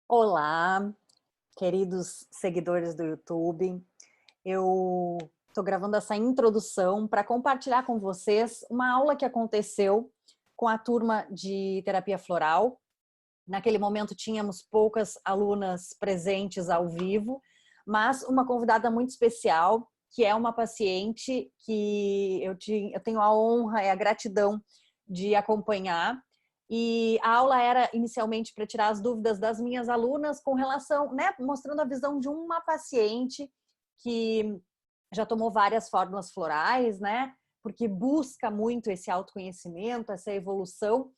Olá, queridos seguidores do YouTube. Eu estou gravando essa introdução para compartilhar com vocês uma aula que aconteceu com a turma de terapia floral. Naquele momento tínhamos poucas alunas presentes ao vivo, mas uma convidada muito especial, que é uma paciente que eu tenho a honra e a gratidão de acompanhar. E a aula era inicialmente para tirar as dúvidas das minhas alunas com relação, né, mostrando a visão de uma paciente que já tomou várias fórmulas florais, né, porque busca muito esse autoconhecimento, essa evolução,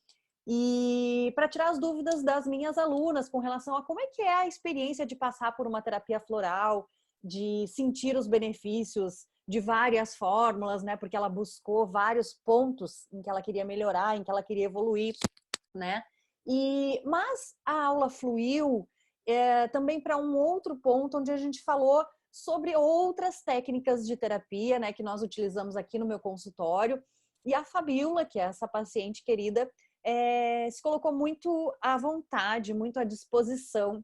e para tirar as dúvidas das minhas alunas com relação a como é que é a experiência de passar por uma terapia floral, de sentir os benefícios de várias fórmulas, né? Porque ela buscou vários pontos em que ela queria melhorar, em que ela queria evoluir, né? Mas a aula fluiu também para um outro ponto onde a gente falou sobre outras técnicas de terapia, né? Que nós utilizamos aqui no meu consultório. E a Fabiola, que é essa paciente querida, se colocou muito à vontade, muito à disposição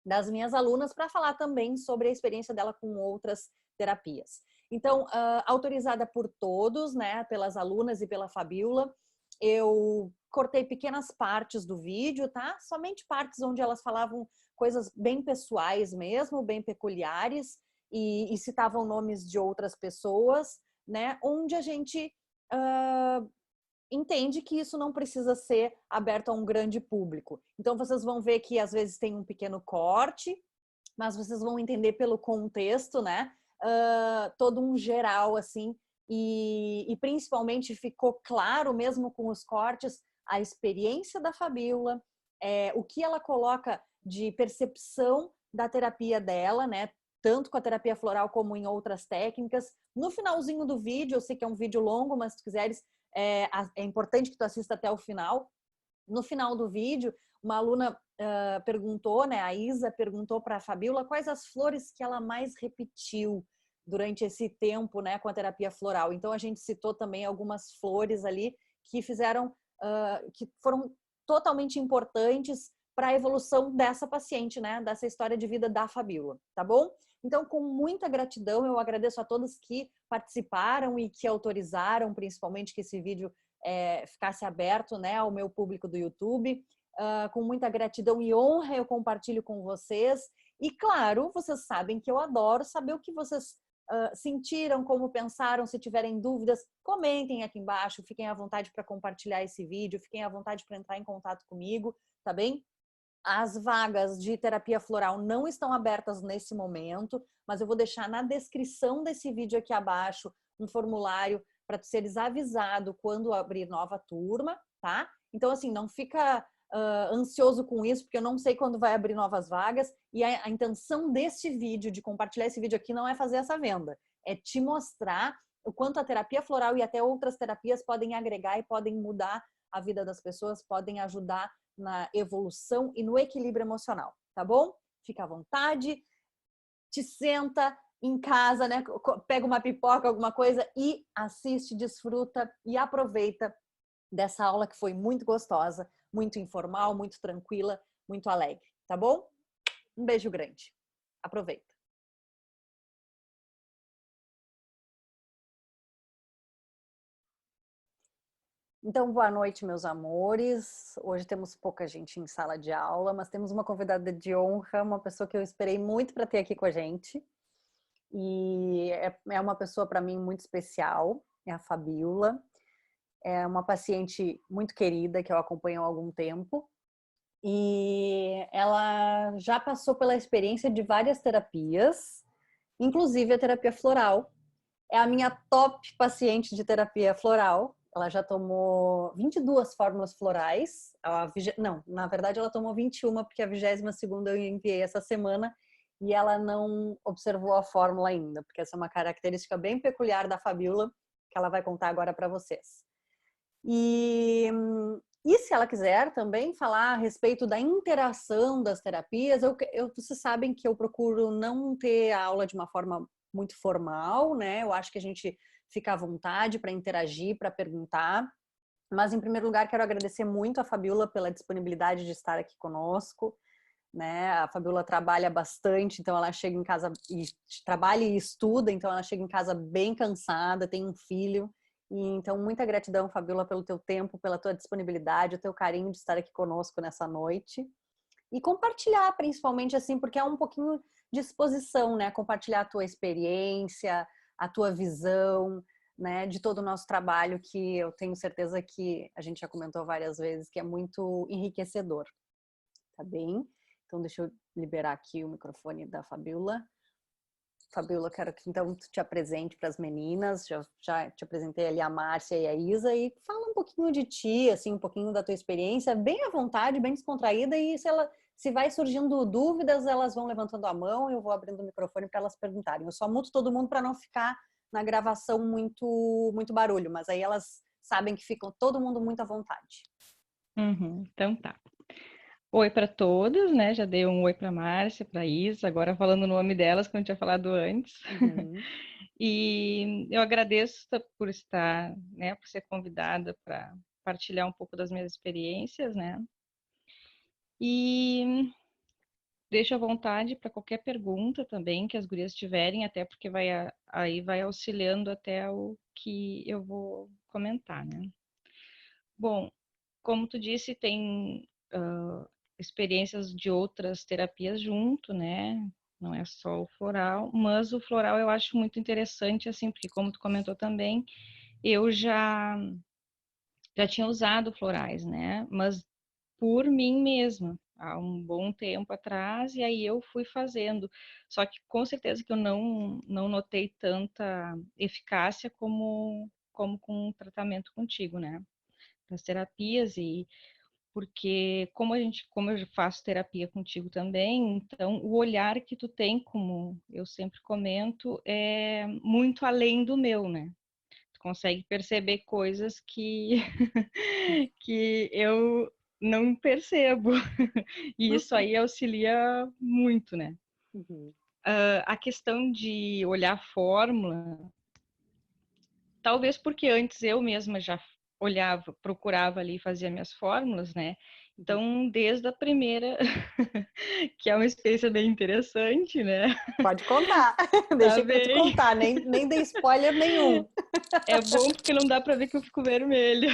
das minhas alunas para falar também sobre a experiência dela com outras terapias. Então, autorizada por todos, né, pelas alunas e pela Fabiola, eu cortei pequenas partes do vídeo, tá? Somente partes onde elas falavam coisas bem pessoais mesmo, bem peculiares, e citavam nomes de outras pessoas, né? Onde a gente entende que isso não precisa ser aberto a um grande público. Então, vocês vão ver que às vezes tem um pequeno corte, mas vocês vão entender pelo contexto, né? Todo um geral, assim, e principalmente ficou claro, mesmo com os cortes, a experiência da Fabiola, o que ela coloca de percepção da terapia dela, né? Tanto com a terapia floral como em outras técnicas. No finalzinho do vídeo, eu sei que é um vídeo longo, mas se tu quiseres, é importante que tu assista até o final. No final do vídeo, uma aluna perguntou, né, a Isa perguntou para a Fabiola quais as flores que ela mais repetiu durante esse tempo, né, com a terapia floral. Então a gente citou também algumas flores ali que fizeram, que foram totalmente importantes para a evolução dessa paciente, né, dessa história de vida da Fabiola, tá bom? Então, com muita gratidão, eu agradeço a todos que participaram e que autorizaram, principalmente, que esse vídeo ficasse aberto, né, ao meu público do YouTube. Com muita gratidão e honra eu compartilho com vocês. E claro, vocês sabem que eu adoro saber o que vocês sentiram, como pensaram. Se tiverem dúvidas, comentem aqui embaixo, fiquem à vontade para compartilhar esse vídeo, fiquem à vontade para entrar em contato comigo, tá bem? As vagas de terapia floral não estão abertas nesse momento, mas eu vou deixar na descrição desse vídeo aqui abaixo um formulário para tu seres avisado quando abrir nova turma, tá? Então, assim, não fica ansioso com isso, porque eu não sei quando vai abrir novas vagas, e a intenção deste vídeo, de compartilhar esse vídeo aqui, não é fazer essa venda, é te mostrar o quanto a terapia floral e até outras terapias podem agregar e podem mudar a vida das pessoas, podem ajudar na evolução e no equilíbrio emocional, tá bom? Fica à vontade, te senta em casa, né? Pega uma pipoca, alguma coisa e assiste, desfruta e aproveita dessa aula que foi muito gostosa, muito informal, muito tranquila, muito alegre, tá bom? Um beijo grande. Aproveita. Então, boa noite, meus amores. Hoje temos pouca gente em sala de aula, mas temos uma convidada de honra, uma pessoa que eu esperei muito para ter aqui com a gente. E é uma pessoa para mim muito especial, é a Fabiola. É uma paciente muito querida que eu acompanho há algum tempo. E ela já passou pela experiência de várias terapias, inclusive a terapia floral. É a minha top paciente de terapia floral. Ela já tomou 22 fórmulas florais. Não, na verdade ela tomou 21, porque a 22ª eu enviei essa semana e ela não observou a fórmula ainda, porque essa é uma característica bem peculiar da Fabiola, que ela vai contar agora para vocês. E se ela quiser também falar a respeito da interação das terapias, vocês sabem que eu procuro não ter a aula de uma forma muito formal, né? Eu acho que a gente fica à vontade para interagir, para perguntar. Mas, em primeiro lugar, quero agradecer muito a Fabiola pela disponibilidade de estar aqui conosco. né? A Fabíola trabalha bastante, então ela chega em casa e trabalha e estuda, então ela chega em casa bem cansada, tem um filho. E então, muita gratidão, Fabíola, pelo teu tempo, pela tua disponibilidade, o teu carinho de estar aqui conosco nessa noite. E compartilhar, principalmente, assim, porque é um pouquinho de exposição, né? Compartilhar a tua experiência, a tua visão, né? De todo o nosso trabalho, que eu tenho certeza que a gente já comentou várias vezes, que é muito enriquecedor. Tá bem? Então, deixa eu liberar aqui o microfone da Fabíola. Fabíola, quero que então tu te apresente para as meninas. Já te apresentei ali a Márcia e a Isa e fala um pouquinho de ti, assim, um pouquinho da tua experiência, bem à vontade, bem descontraída. E se vai surgindo dúvidas, elas vão levantando a mão e eu vou abrindo o microfone para elas perguntarem. Eu só muto todo mundo para não ficar na gravação muito barulho, mas aí elas sabem que ficam todo mundo muito à vontade. Então tá. Oi para todas, né? Já dei um oi para Márcia, para Isa, agora falando o nome delas, que eu não tinha falado antes. Uhum. E eu agradeço por estar, né, por ser convidada para partilhar um pouco das minhas experiências, né? E deixo à vontade para qualquer pergunta também que as gurias tiverem, até porque aí vai auxiliando até o que eu vou comentar, né? Bom, como tu disse, tem experiências de outras terapias junto, né? Não é só o floral, mas o floral eu acho muito interessante, assim, porque como tu comentou também, eu já tinha usado florais, né? Mas por mim mesma, há um bom tempo atrás, e aí eu fui fazendo. Só que com certeza que eu não notei tanta eficácia como com o tratamento contigo, né? Das terapias e porque como eu faço terapia contigo também, então o olhar que tu tem, como eu sempre comento, é muito além do meu, né? Tu consegue perceber coisas que que eu não percebo. E isso aí auxilia muito, né? Uhum. A questão de olhar a fórmula, talvez porque antes eu mesma já olhava, procurava ali, fazia minhas fórmulas, né? Então, desde a primeira, que é uma experiência bem interessante, né? Pode contar, Tá deixei para tu bem. contar, nem dei spoiler nenhum. É bom porque não dá para ver que eu fico vermelha.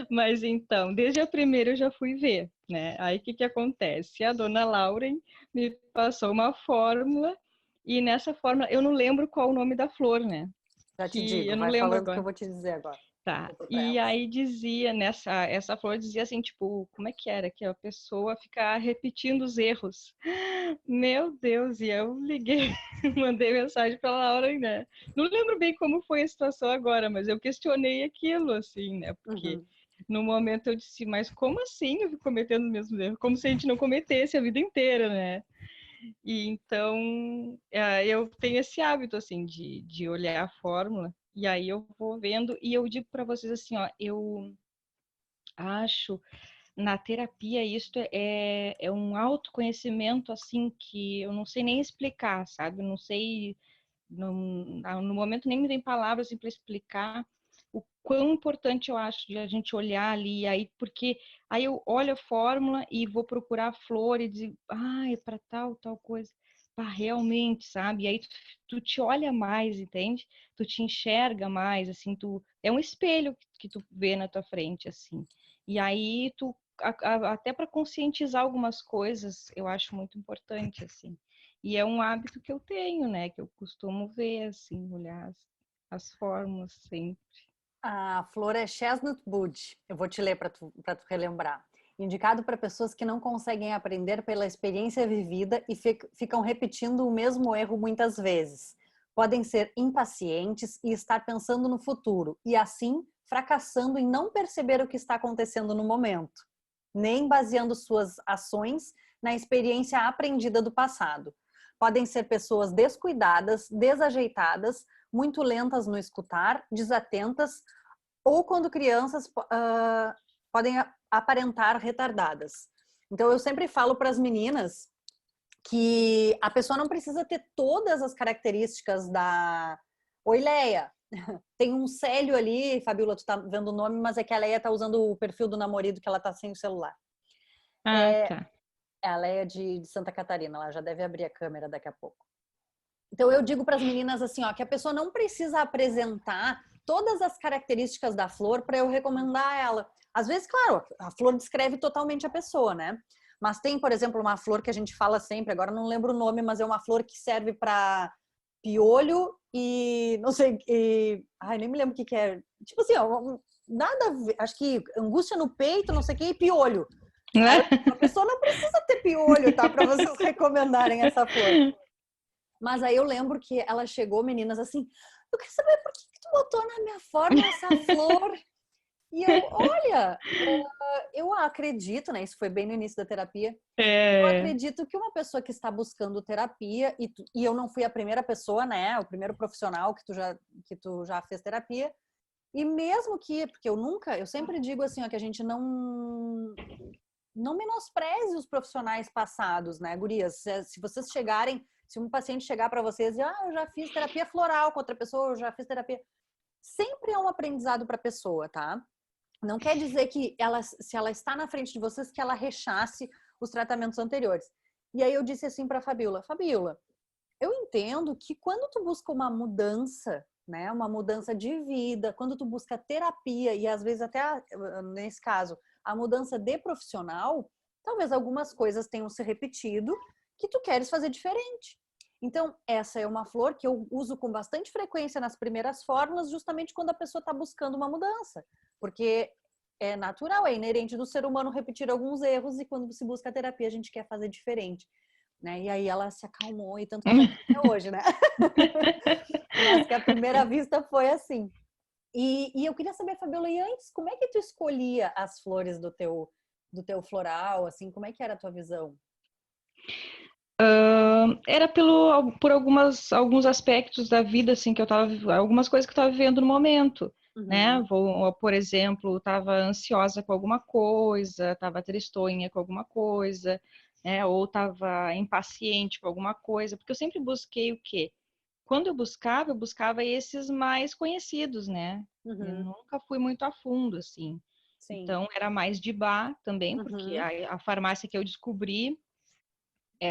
Mas então, desde a primeira eu já fui ver, né? Aí o que que acontece? A dona Lauren me passou uma fórmula e nessa fórmula eu não lembro qual o nome da flor, né? Já te Que digo, eu não vai lembro falando que eu agora. vou te dizer agora. Tá. Vou pôr pra E elas. aí dizia essa flor dizia assim, tipo, como é que era? Que a pessoa fica repetindo os erros. Meu Deus, e eu liguei, mandei mensagem para Laura, né? Não lembro bem como foi a situação agora, mas eu questionei aquilo, assim, né? Porque Uhum. no momento eu disse, mas como assim eu fico cometendo os mesmos erros? Como se a gente não cometesse a vida inteira, né? E então eu tenho esse hábito assim de olhar a fórmula e aí eu vou vendo e eu digo para vocês assim, ó, eu acho na terapia isto é um autoconhecimento assim que eu não sei nem explicar, sabe? Eu não sei no momento nem me tem palavras assim, para explicar o quão importante eu acho de a gente olhar ali, aí porque aí eu olho a fórmula e vou procurar a flor e dizer, é para tal coisa. Pá, realmente, sabe? E aí tu te olha mais, entende? Tu te enxerga mais, assim, é um espelho que tu vê na tua frente, assim. E aí tu até para conscientizar algumas coisas, eu acho muito importante, assim. E é um hábito que eu tenho, né? Que eu costumo ver, assim, olhar as fórmulas sempre. A flor é Chestnut Bud. Eu vou te ler para tu relembrar. Indicado para pessoas que não conseguem aprender pela experiência vivida e ficam repetindo o mesmo erro muitas vezes. Podem ser impacientes e estar pensando no futuro e, assim, fracassando em não perceber o que está acontecendo no momento, nem baseando suas ações na experiência aprendida do passado. Podem ser pessoas descuidadas, desajeitadas, muito lentas no escutar, desatentas, ou quando crianças podem aparentar retardadas. Então, eu sempre falo para as meninas que a pessoa não precisa ter todas as características da... Oi, Leia! Tem um Célio ali, Fabíola, tu tá vendo o nome, mas é que a Leia tá usando o perfil do namorado que ela tá sem o celular. Ah, tá. Ela é de Santa Catarina, ela já deve abrir a câmera daqui a pouco. Então eu digo para as meninas assim, ó, que a pessoa não precisa apresentar todas as características da flor para eu recomendar ela. Às vezes, claro, a flor descreve totalmente a pessoa, né? Mas tem, por exemplo, uma flor que a gente fala sempre, agora não lembro o nome, mas é uma flor que serve para piolho e não sei, ai, nem me lembro o que é. Tipo assim, ó, nada a ver, acho que angústia no peito, não sei o que, e piolho. Aí a pessoa não precisa ter piolho, tá? Para vocês recomendarem essa flor. Mas aí eu lembro que ela chegou, meninas, assim, eu quero saber por que tu botou na minha forma essa flor. E eu, olha, eu acredito, né? Isso foi bem no início da terapia. Eu acredito que uma pessoa que está buscando terapia, e eu não fui a primeira pessoa, né? O primeiro profissional que tu já fez terapia. E mesmo que, porque eu sempre digo assim, ó, que a gente não menospreze os profissionais passados, né, gurias? Se vocês chegarem, se um paciente chegar para vocês e, eu já fiz terapia floral com outra pessoa, eu já fiz terapia. Sempre é um aprendizado para a pessoa, tá? Não quer dizer que se ela está na frente de vocês, que ela rechace os tratamentos anteriores. E aí eu disse assim para Fabiola, eu entendo que quando tu busca uma mudança, né, uma mudança de vida, quando tu busca terapia e às vezes até nesse caso a mudança de profissional, talvez algumas coisas tenham se repetido que tu queres fazer diferente. Então, essa é uma flor que eu uso com bastante frequência nas primeiras fórmulas, justamente quando a pessoa está buscando uma mudança. Porque é natural, é inerente do ser humano repetir alguns erros e quando se busca a terapia a gente quer fazer diferente. Né? E aí ela se acalmou e tanto que tá até hoje, né? Mas que a primeira vista foi assim. E eu queria saber, Fabiola, e antes, como é que tu escolhia as flores do teu floral, assim, como é que era a tua visão? Era por alguns aspectos da vida, assim, que eu tava, algumas coisas que eu estava vivendo no momento, né? Por exemplo, estava ansiosa com alguma coisa, estava tristonha com alguma coisa, né? Ou estava impaciente com alguma coisa, porque eu sempre busquei o quê? Quando eu buscava esses mais conhecidos, né? Eu nunca fui muito a fundo, assim. Sim. Então, era mais de bar também, porque a farmácia que eu descobri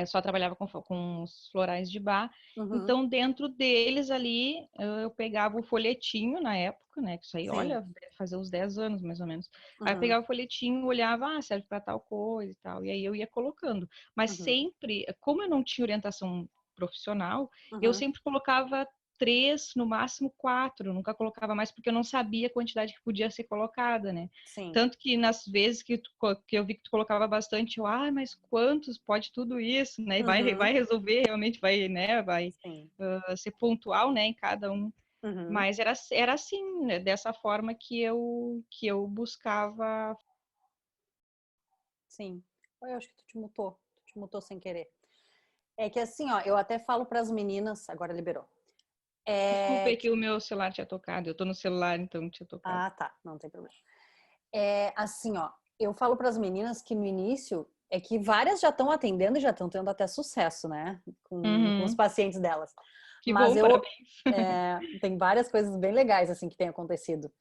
só trabalhava com os florais de bar. Então, dentro deles ali, eu pegava o folhetinho na época, né? Que isso aí, Sim. olha, fazia uns 10 anos, mais ou menos. Aí eu pegava o folhetinho, olhava, serve para tal coisa e tal. E aí eu ia colocando. Mas sempre, como eu não tinha orientação profissional, eu sempre colocava 3, no máximo 4. Nunca colocava mais, porque eu não sabia a quantidade que podia ser colocada, né? Sim. Tanto que nas vezes que eu vi que tu colocava bastante, mas quantos pode tudo isso, né? E vai resolver, realmente vai, né? Vai ser pontual, né? Em cada um. Mas era assim, né? Dessa forma que eu buscava. Sim. Eu acho que tu te mutou sem querer. É que assim, ó, eu até falo para as meninas, agora liberou. Desculpa, que o meu celular tinha tocado. Eu tô no celular, então tinha tocado. Ah, tá, não tem problema. É assim, ó, eu falo para as meninas que no início é que várias já estão atendendo e já estão tendo até sucesso, né, com os pacientes delas. Que Mas bom, parabéns. tem várias coisas bem legais assim que têm acontecido.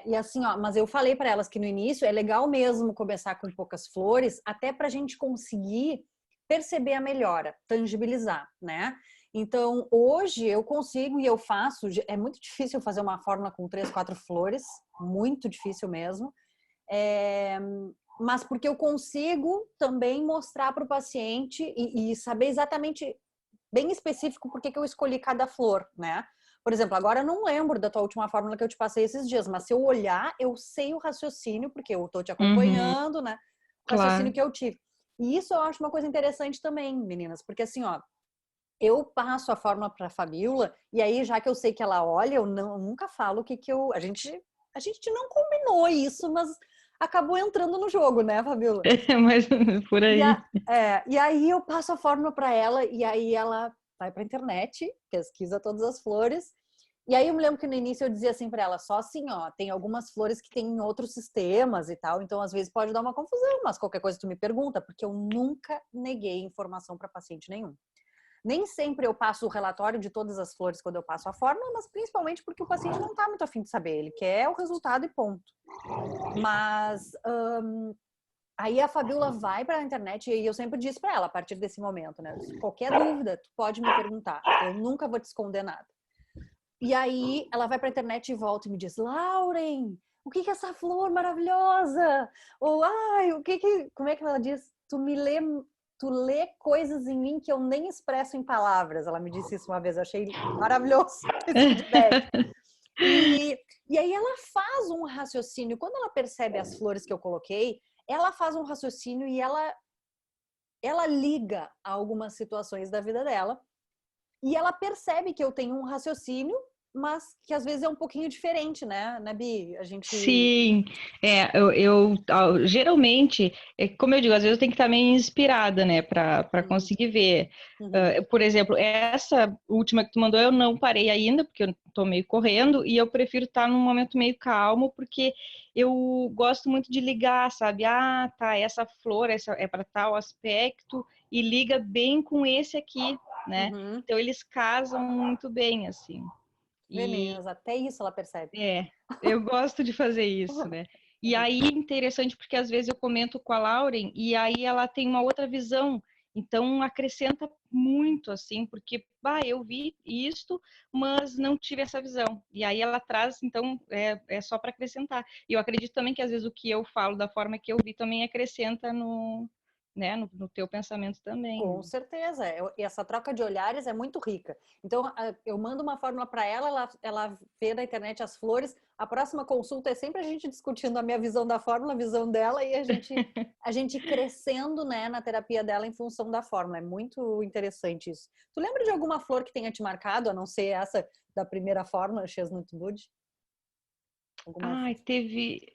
E assim, ó, mas eu falei para elas que no início é legal mesmo começar com poucas flores, até para a gente conseguir perceber a melhora, tangibilizar, né? Então, hoje eu consigo e eu faço, é muito difícil fazer uma fórmula com 3, 4 flores, muito difícil mesmo, mas porque eu consigo também mostrar para o paciente e saber exatamente, bem específico, por que eu escolhi cada flor, né? Por exemplo, agora eu não lembro da tua última fórmula que eu te passei esses dias, mas se eu olhar, eu sei o raciocínio, porque eu tô te acompanhando, né? O raciocínio que eu tive. E isso eu acho uma coisa interessante também, meninas, porque assim, ó, eu passo a fórmula para a Fabiola e aí já que eu sei que ela olha, eu nunca falo o que a gente não combinou isso, mas acabou entrando no jogo, né, Fabiola? Mas por aí. E aí eu passo a fórmula para ela e aí ela vai para a internet, pesquisa todas as flores. E aí eu me lembro que no início eu dizia assim para ela, só assim, ó, tem algumas flores que tem em outros sistemas e tal, então às vezes pode dar uma confusão, mas qualquer coisa tu me pergunta, porque eu nunca neguei informação para paciente nenhum. Nem sempre eu passo o relatório de todas as flores quando eu passo a fórmula, mas principalmente porque o paciente não está muito afim de saber, ele quer o resultado e ponto. Mas Aí a Fabiola vai para a internet e eu sempre disse para ela, a partir desse momento, né? Qualquer dúvida, tu pode me perguntar. Eu nunca vou te esconder nada. E aí ela vai para a internet e volta e me diz, Lauren, o que é essa flor maravilhosa? Ou, ai, como é que ela diz? Tu lê coisas em mim que eu nem expresso em palavras. Ela me disse isso uma vez, eu achei maravilhoso esse feedback. E aí ela faz um raciocínio. Quando ela percebe as flores que eu coloquei, ela faz um raciocínio e ela liga a algumas situações da vida dela. E ela percebe que eu tenho um raciocínio, mas que às vezes é um pouquinho diferente, né, Bi? Sim, geralmente, como eu digo, às vezes eu tenho que estar meio inspirada, né, para conseguir ver. Por exemplo, essa última que tu mandou, eu não parei ainda, porque eu tô meio correndo, e eu prefiro estar num momento meio calmo, porque eu gosto muito de ligar, sabe? Ah, tá, essa flor essa é para tal aspecto, e liga bem com esse aqui, né? Então eles casam muito bem, assim. Beleza, até isso ela percebe. Eu gosto de fazer isso, né? E aí, interessante, porque às vezes eu comento com a Lauren e aí ela tem uma outra visão. Então, acrescenta muito, assim, porque, eu vi isto, mas não tive essa visão. E aí ela traz, então, é só para acrescentar. E eu acredito também que às vezes o que eu falo da forma que eu vi também acrescenta no teu pensamento também. Com certeza. E essa troca de olhares é muito rica. Então, eu mando uma fórmula para ela vê na internet as flores. A próxima consulta é sempre a gente discutindo a minha visão da fórmula, a visão dela, e a gente crescendo, né, na terapia dela em função da fórmula. É muito interessante isso. Tu lembra de alguma flor que tenha te marcado, a não ser essa da primeira fórmula, Chestnut Wood? Teve...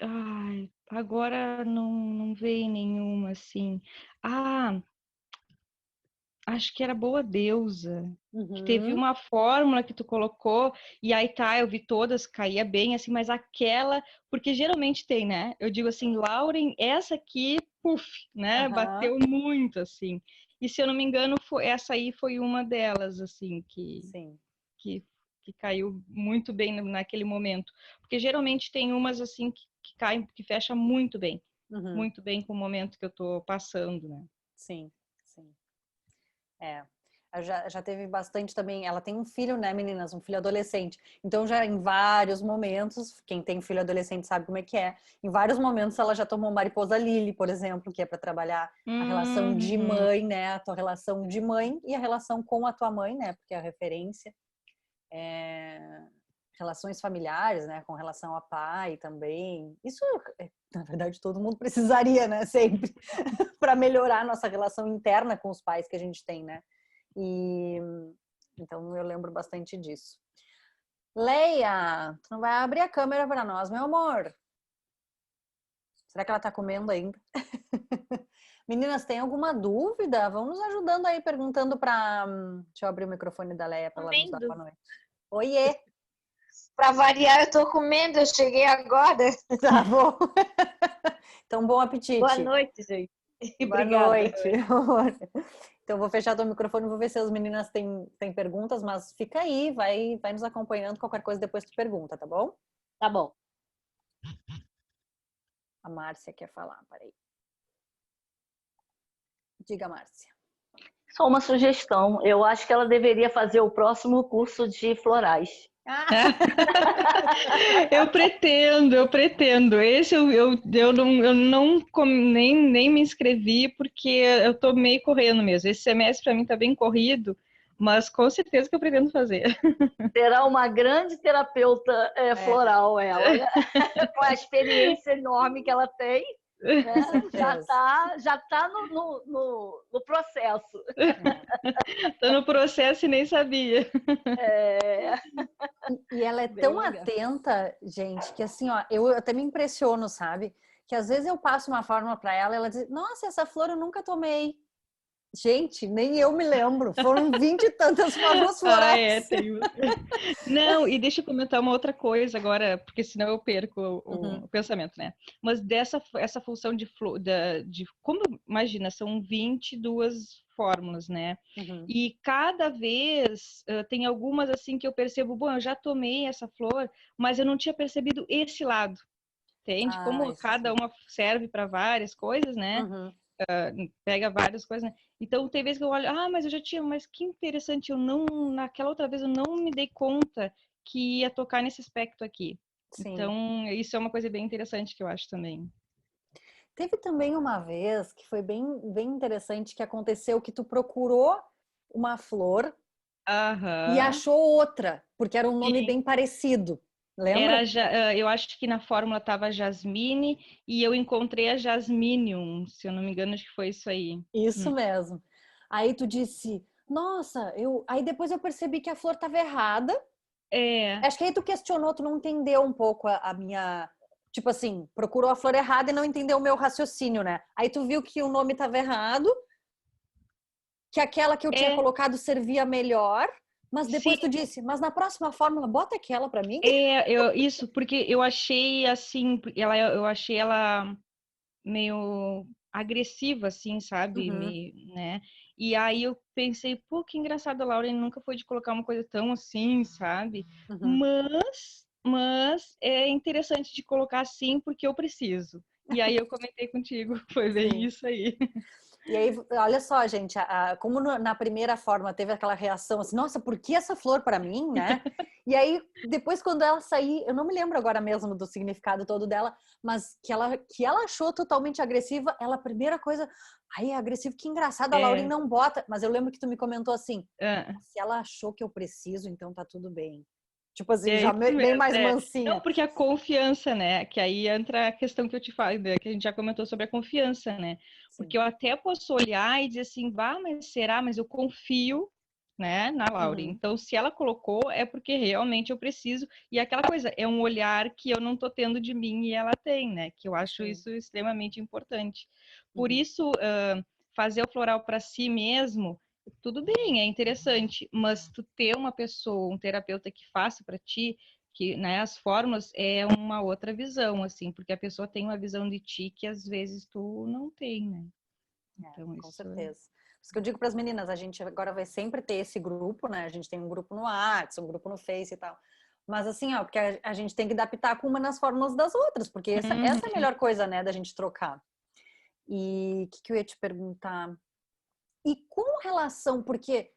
agora não veio nenhuma, assim. Acho que era Boa Deusa. Que teve uma fórmula que tu colocou, e aí eu vi todas, caía bem, assim, mas aquela, porque geralmente tem, né? Eu digo assim, Lauren, essa aqui, puf, né? Bateu muito, assim. E se eu não me engano, essa aí foi uma delas, assim, que caiu muito bem naquele momento. Porque geralmente tem umas, assim, que caem, que fecha muito bem com o momento que eu tô passando, né? Sim. Já teve bastante também. Ela tem um filho, né, meninas? Um filho adolescente. Então, já em vários momentos, quem tem filho adolescente sabe como é que é. Em vários momentos, ela já tomou Mariposa Lily, por exemplo, que é para trabalhar a relação de mãe, né? A tua relação de mãe e a relação com a tua mãe, né? Porque é a referência. Relações familiares, né? Com relação a pai também. Isso, na verdade, todo mundo precisaria, né? Sempre. Para melhorar a nossa relação interna com os pais que a gente tem, né? E então eu lembro bastante disso. Leia, tu não vai abrir a câmera para nós, meu amor? Será que ela tá comendo ainda? Meninas, tem alguma dúvida? Vão nos ajudando aí, perguntando para... Deixa eu abrir o microfone da Leia para ela nos dar boa noite. Oiê! Para variar, eu tô comendo, eu cheguei agora. Tá bom. Então, bom apetite. Boa noite, gente. Boa noite. Então, vou fechar teu microfone, vou ver se as meninas têm perguntas, mas fica aí, vai nos acompanhando, qualquer coisa depois tu pergunta, tá bom? Tá bom. A Márcia quer falar, peraí. Diga, Márcia. Só uma sugestão, eu acho que ela deveria fazer o próximo curso de florais. Eu pretendo. Esse eu não nem me inscrevi porque eu tô meio correndo mesmo. Esse semestre para mim tá bem corrido, mas com certeza que eu pretendo fazer. Será uma grande terapeuta floral ela, né? Com a experiência enorme que ela tem. Né? Já tá no processo. Tá no processo e nem sabia. E ela é tão atenta, gente, que assim, ó, eu até me impressiono, sabe? Que às vezes eu passo uma fórmula para ela e ela diz, nossa, essa flor eu nunca tomei. Gente, nem eu me lembro. Foram 20 e tantas fórmulas florais. Não, e deixa eu comentar uma outra coisa agora, porque senão eu perco o pensamento, né? Mas essa função de como, imagina, são 22 fórmulas, né? E cada vez tem algumas assim que eu percebo, bom, eu já tomei essa flor, mas eu não tinha percebido esse lado. entende? Como cada uma serve para várias coisas, né? Uhum. Pega várias coisas, né? Então tem vezes que eu olho, mas eu já tinha, mas que interessante, eu não, naquela outra vez eu não me dei conta que ia tocar nesse aspecto aqui. Sim. Então, isso é uma coisa bem interessante que eu acho também. Teve também uma vez que foi bem, bem interessante que aconteceu que tu procurou uma flor e achou outra, porque era um nome bem parecido. Lembra? Eu acho que na fórmula estava Jasmine e eu encontrei a Jasminium, se eu não me engano, acho que foi isso aí. Isso mesmo. Aí tu disse, nossa, aí depois eu percebi que a flor estava errada. Acho que aí tu questionou, tu não entendeu um pouco a minha. Tipo assim, procurou a flor errada e não entendeu o meu raciocínio, né? Aí tu viu que o nome estava errado, que aquela que eu tinha colocado servia melhor, mas depois tu disse, mas na próxima fórmula, bota aquela para mim. Isso, porque eu achei assim, eu achei ela meio agressiva, assim, sabe? Né? E aí eu pensei, pô, que engraçado, a Lauren nunca foi de colocar uma coisa tão assim, sabe? Mas é interessante de colocar assim porque eu preciso. E aí eu comentei contigo, foi bem isso aí. E aí, olha só, gente, como na primeira forma teve aquela reação assim, nossa, por que essa flor para mim, né? E aí, depois quando ela sair, eu não me lembro agora mesmo do significado todo dela, mas que ela achou totalmente agressiva, ela, a primeira coisa, ai, é agressivo, que engraçado, a Lauren não bota, mas eu lembro que tu me comentou assim, se ela achou que eu preciso, então tá tudo bem. Tipo assim, já bem mais mansinha. Não, porque a confiança, né? Que aí entra a questão que eu te falo, que a gente já comentou sobre a confiança, né? Porque eu até posso olhar e dizer assim, mas será? Mas eu confio, né, na Lauren. Então, se ela colocou, é porque realmente eu preciso. E aquela coisa, é um olhar que eu não tô tendo de mim e ela tem, né? Que eu acho isso extremamente importante. Por isso, fazer o floral para si mesmo, tudo bem, é interessante, mas tu ter uma pessoa, um terapeuta que faça para ti, que, né, as fórmulas é uma outra visão, assim, porque a pessoa tem uma visão de ti que às vezes tu não tem, né? Então, com certeza. Isso que eu digo para as meninas, a gente agora vai sempre ter esse grupo, né? A gente tem um grupo no WhatsApp, um grupo no Face e tal. Mas assim, ó, porque a gente tem que adaptar com uma nas fórmulas das outras, porque essa é a melhor coisa, né, da gente trocar. E o que eu ia te perguntar? E com relação, porque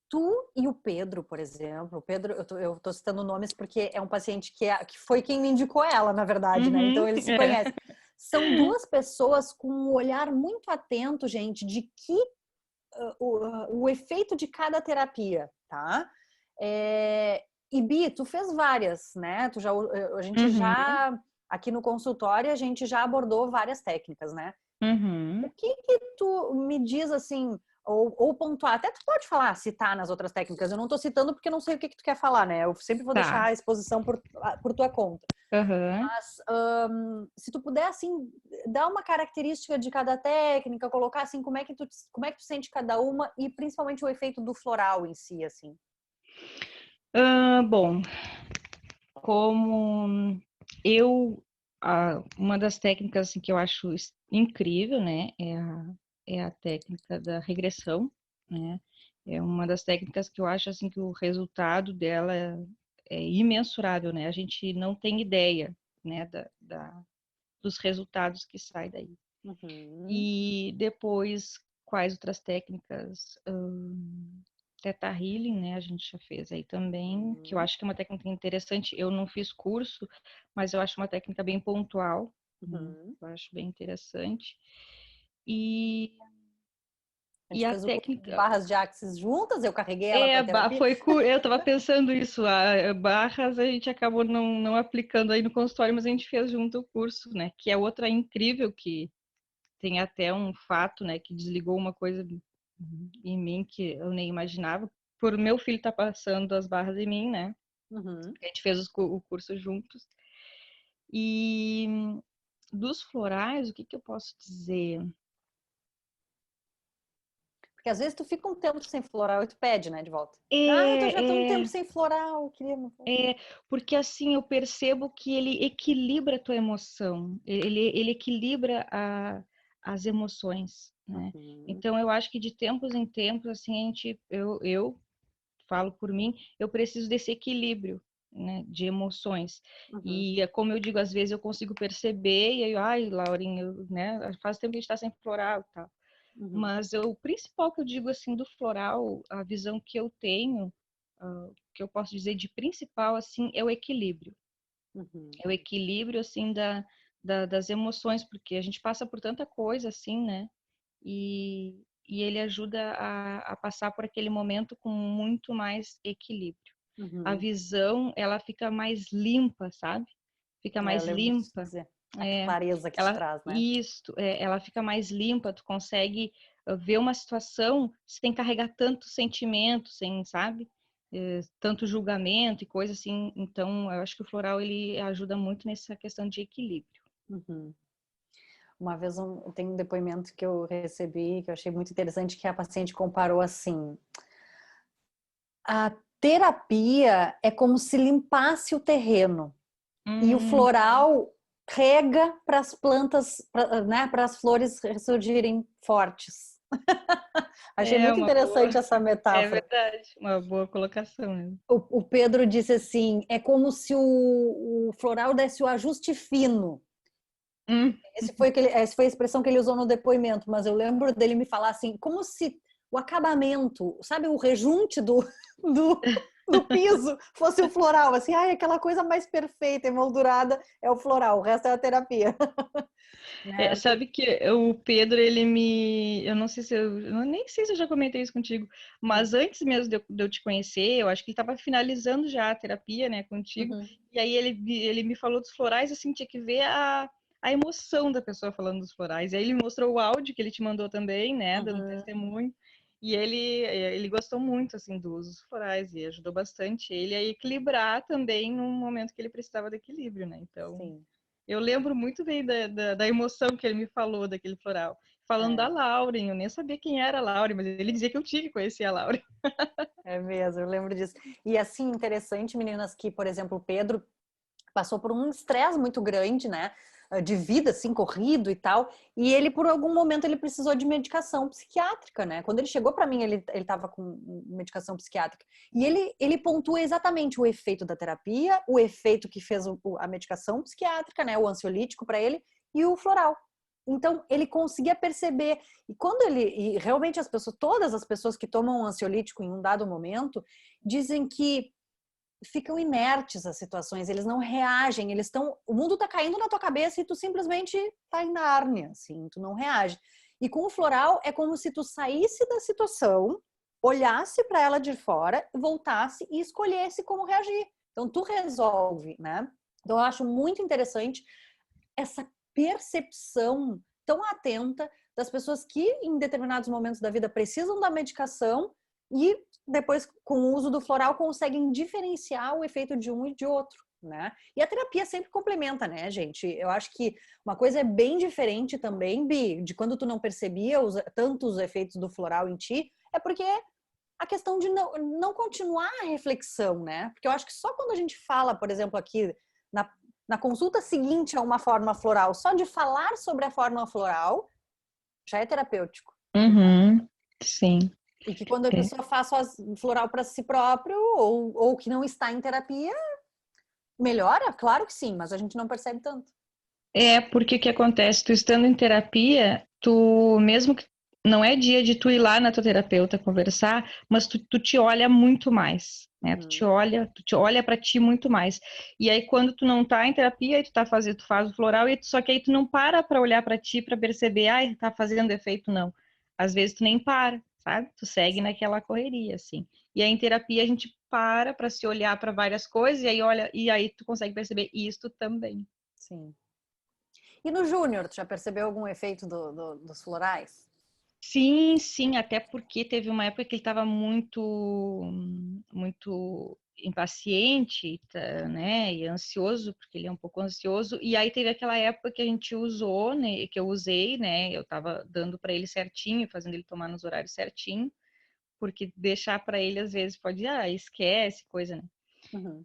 tu e o Pedro, por exemplo, o Pedro, eu tô citando nomes porque é um paciente que foi quem me indicou ela, na verdade, né? Então eles se conhecem. São duas pessoas com um olhar muito atento, gente, de que o efeito de cada terapia, tá? E Bi, tu fez várias, né? A gente já aqui no consultório a gente já abordou várias técnicas, né? O que tu me diz assim, ou pontuar, até tu pode falar, citar nas outras técnicas, eu não tô citando porque eu não sei o que tu quer falar, né? Eu sempre vou deixar a exposição por tua conta. Mas se tu puder, assim, dar uma característica de cada técnica, colocar assim, como é que tu sente cada uma e principalmente o efeito do floral em si, assim. Bom, como uma das técnicas assim, que eu acho incrível, né, é a técnica da regressão, né? É uma das técnicas que eu acho assim que o resultado dela é imensurável, né? A gente não tem ideia, né, dos resultados que saem daí. E depois, quais outras técnicas? Theta Healing, né? A gente já fez aí também, que eu acho que é uma técnica interessante. Eu não fiz curso, mas eu acho uma técnica bem pontual. Eu acho bem interessante. E a técnica... barras de axis juntas, eu carreguei ela para terapia. Eu estava pensando isso. Barras a gente acabou não aplicando aí no consultório, mas a gente fez junto o curso, né? Que é outra incrível, que tem até um fato, né? Que desligou uma coisa em mim que eu nem imaginava. Por meu filho estar passando as barras em mim, né? A gente fez o curso juntos. E dos florais, o que eu posso dizer? Porque às vezes tu fica um tempo sem floral e tu pede, né, de volta. Eu já tô um tempo sem floral, eu queria... Porque assim eu percebo que ele equilibra a tua emoção, ele equilibra as emoções, né? Então eu acho que de tempos em tempos, assim, eu falo por mim, eu preciso desse equilíbrio, né, de emoções. Uhum. E como eu digo, às vezes eu consigo perceber e aí, ai, Laurinha, né, faz tempo que a gente está sem floral e tal. Uhum. Mas o principal que eu digo assim do floral, a visão que eu tenho, que eu posso dizer de principal assim, é o equilíbrio. Uhum. É o equilíbrio assim das emoções, porque a gente passa por tanta coisa assim, né? E ele ajuda a passar por aquele momento com muito mais equilíbrio. A Uhum. visão, ela fica mais limpa, sabe? Fica Eu mais lembro de limpa. dizer a clareza que te Ela, traz, né? ela fica mais limpa, tu consegue ver uma situação sem carregar tanto sentimento, sem, sabe? Tanto julgamento e coisa assim. Então, eu acho que o floral, ele ajuda muito nessa questão de equilíbrio. Uhum. Uma vez tem um depoimento que eu recebi, que eu achei muito interessante, que a paciente comparou assim: a terapia é como se limpasse o terreno e o floral rega para as plantas, né, para as flores ressurgirem fortes. Achei É muito uma boa, interessante essa é metáfora. verdade, uma boa colocação mesmo. O Pedro disse assim: é como se o floral desse o ajuste fino. Essa foi a expressão que ele usou no depoimento, mas eu lembro dele me falar assim, como se o acabamento, sabe, o rejunte do, do piso fosse o floral, assim, ai, aquela coisa mais perfeita, emoldurada é o floral, o resto é a terapia. Né? Sabe que o Pedro, eu não sei se eu nem sei se eu já comentei isso contigo, mas antes mesmo de eu te conhecer, eu acho que ele estava finalizando já a terapia, né, contigo, Uhum. e aí ele me falou dos florais, assim, tinha que ver a emoção da pessoa falando dos florais, e aí ele me mostrou o áudio que ele te mandou também, né, dando Uhum. testemunho, e ele gostou muito, assim, do uso dos florais, e ajudou bastante ele a equilibrar também no momento que ele precisava de equilíbrio, né, então... Sim. Eu lembro muito bem da emoção que ele me falou daquele floral. Falando da Lauren, eu nem sabia quem era a Lauren, mas ele dizia que eu tinha que conhecer a Lauren. É mesmo, eu lembro disso. E assim, interessante, meninas, que, por exemplo, o Pedro passou por um estresse muito grande, né? De vida, assim, corrido e tal. E ele, por algum momento, ele precisou de medicação psiquiátrica, né? Quando ele chegou para mim, ele estava com medicação psiquiátrica. E ele pontua exatamente o efeito da terapia, o efeito que fez a medicação psiquiátrica, né? O ansiolítico para ele e o floral. Então, ele conseguia perceber. E realmente as pessoas, todas as pessoas que tomam um ansiolítico em um dado momento, dizem que ficam inertes às situações, eles não reagem, o mundo tá caindo na tua cabeça e tu simplesmente tá em Nárnia, assim, tu não reage. E com o floral é como se tu saísse da situação, olhasse para ela de fora, voltasse e escolhesse como reagir. Então tu resolve, né? Então eu acho muito interessante essa percepção tão atenta das pessoas que em determinados momentos da vida precisam da medicação e depois, com o uso do floral, conseguem diferenciar o efeito de um e de outro, né? E a terapia sempre complementa, né, gente? Eu acho que uma coisa é bem diferente também, Bi, de quando tu não percebia tantos efeitos do floral em ti, é porque a questão de não continuar a reflexão, né? Porque eu acho que só quando a gente fala, por exemplo, aqui na consulta seguinte a uma forma floral, só de falar sobre a forma floral, já é terapêutico. Uhum, sim. E que quando a pessoa faz só floral para si próprio ou que não está em terapia, melhora? Claro que sim, mas a gente não percebe tanto. Porque o que acontece? Tu estando em terapia, tu, mesmo que não é dia de tu ir lá na tua terapeuta conversar, mas tu te olha muito mais, né? Tu te olha para ti muito mais. E aí, quando tu não tá em terapia, tu tu faz o floral, só que aí tu não para olhar para ti para perceber, ai, tá fazendo efeito, não. Às vezes tu nem para, sabe? Tu segue naquela correria, assim. E aí, em terapia, a gente para se olhar para várias coisas, e aí olha, e aí tu consegue perceber isto também. Sim. E no Júnior, tu já percebeu algum efeito dos florais? Sim, sim, até porque teve uma época que ele estava muito impaciente, né, e ansioso, porque ele é um pouco ansioso, e aí teve aquela época que a gente usou, né, que eu usei, né, eu estava dando para ele certinho, fazendo ele tomar nos horários certinho, porque deixar para ele às vezes pode, esquece, coisa, né. Uhum.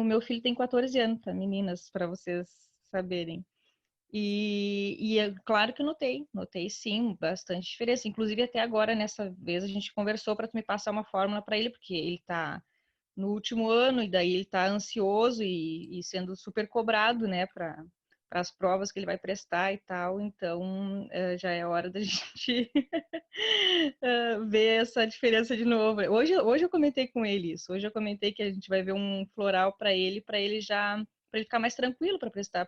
Meu filho tem 14 anos, tá, meninas, para vocês saberem. E é claro que eu notei sim, bastante diferença. Inclusive, até agora, nessa vez, a gente conversou para tu me passar uma fórmula para ele, porque ele tá no último ano, e daí ele está ansioso e sendo super cobrado, né, para as provas que ele vai prestar e tal, então já é hora da gente ver essa diferença de novo. Hoje eu comentei com ele isso, hoje eu comentei que a gente vai ver um floral para ele ficar mais tranquilo para prestar.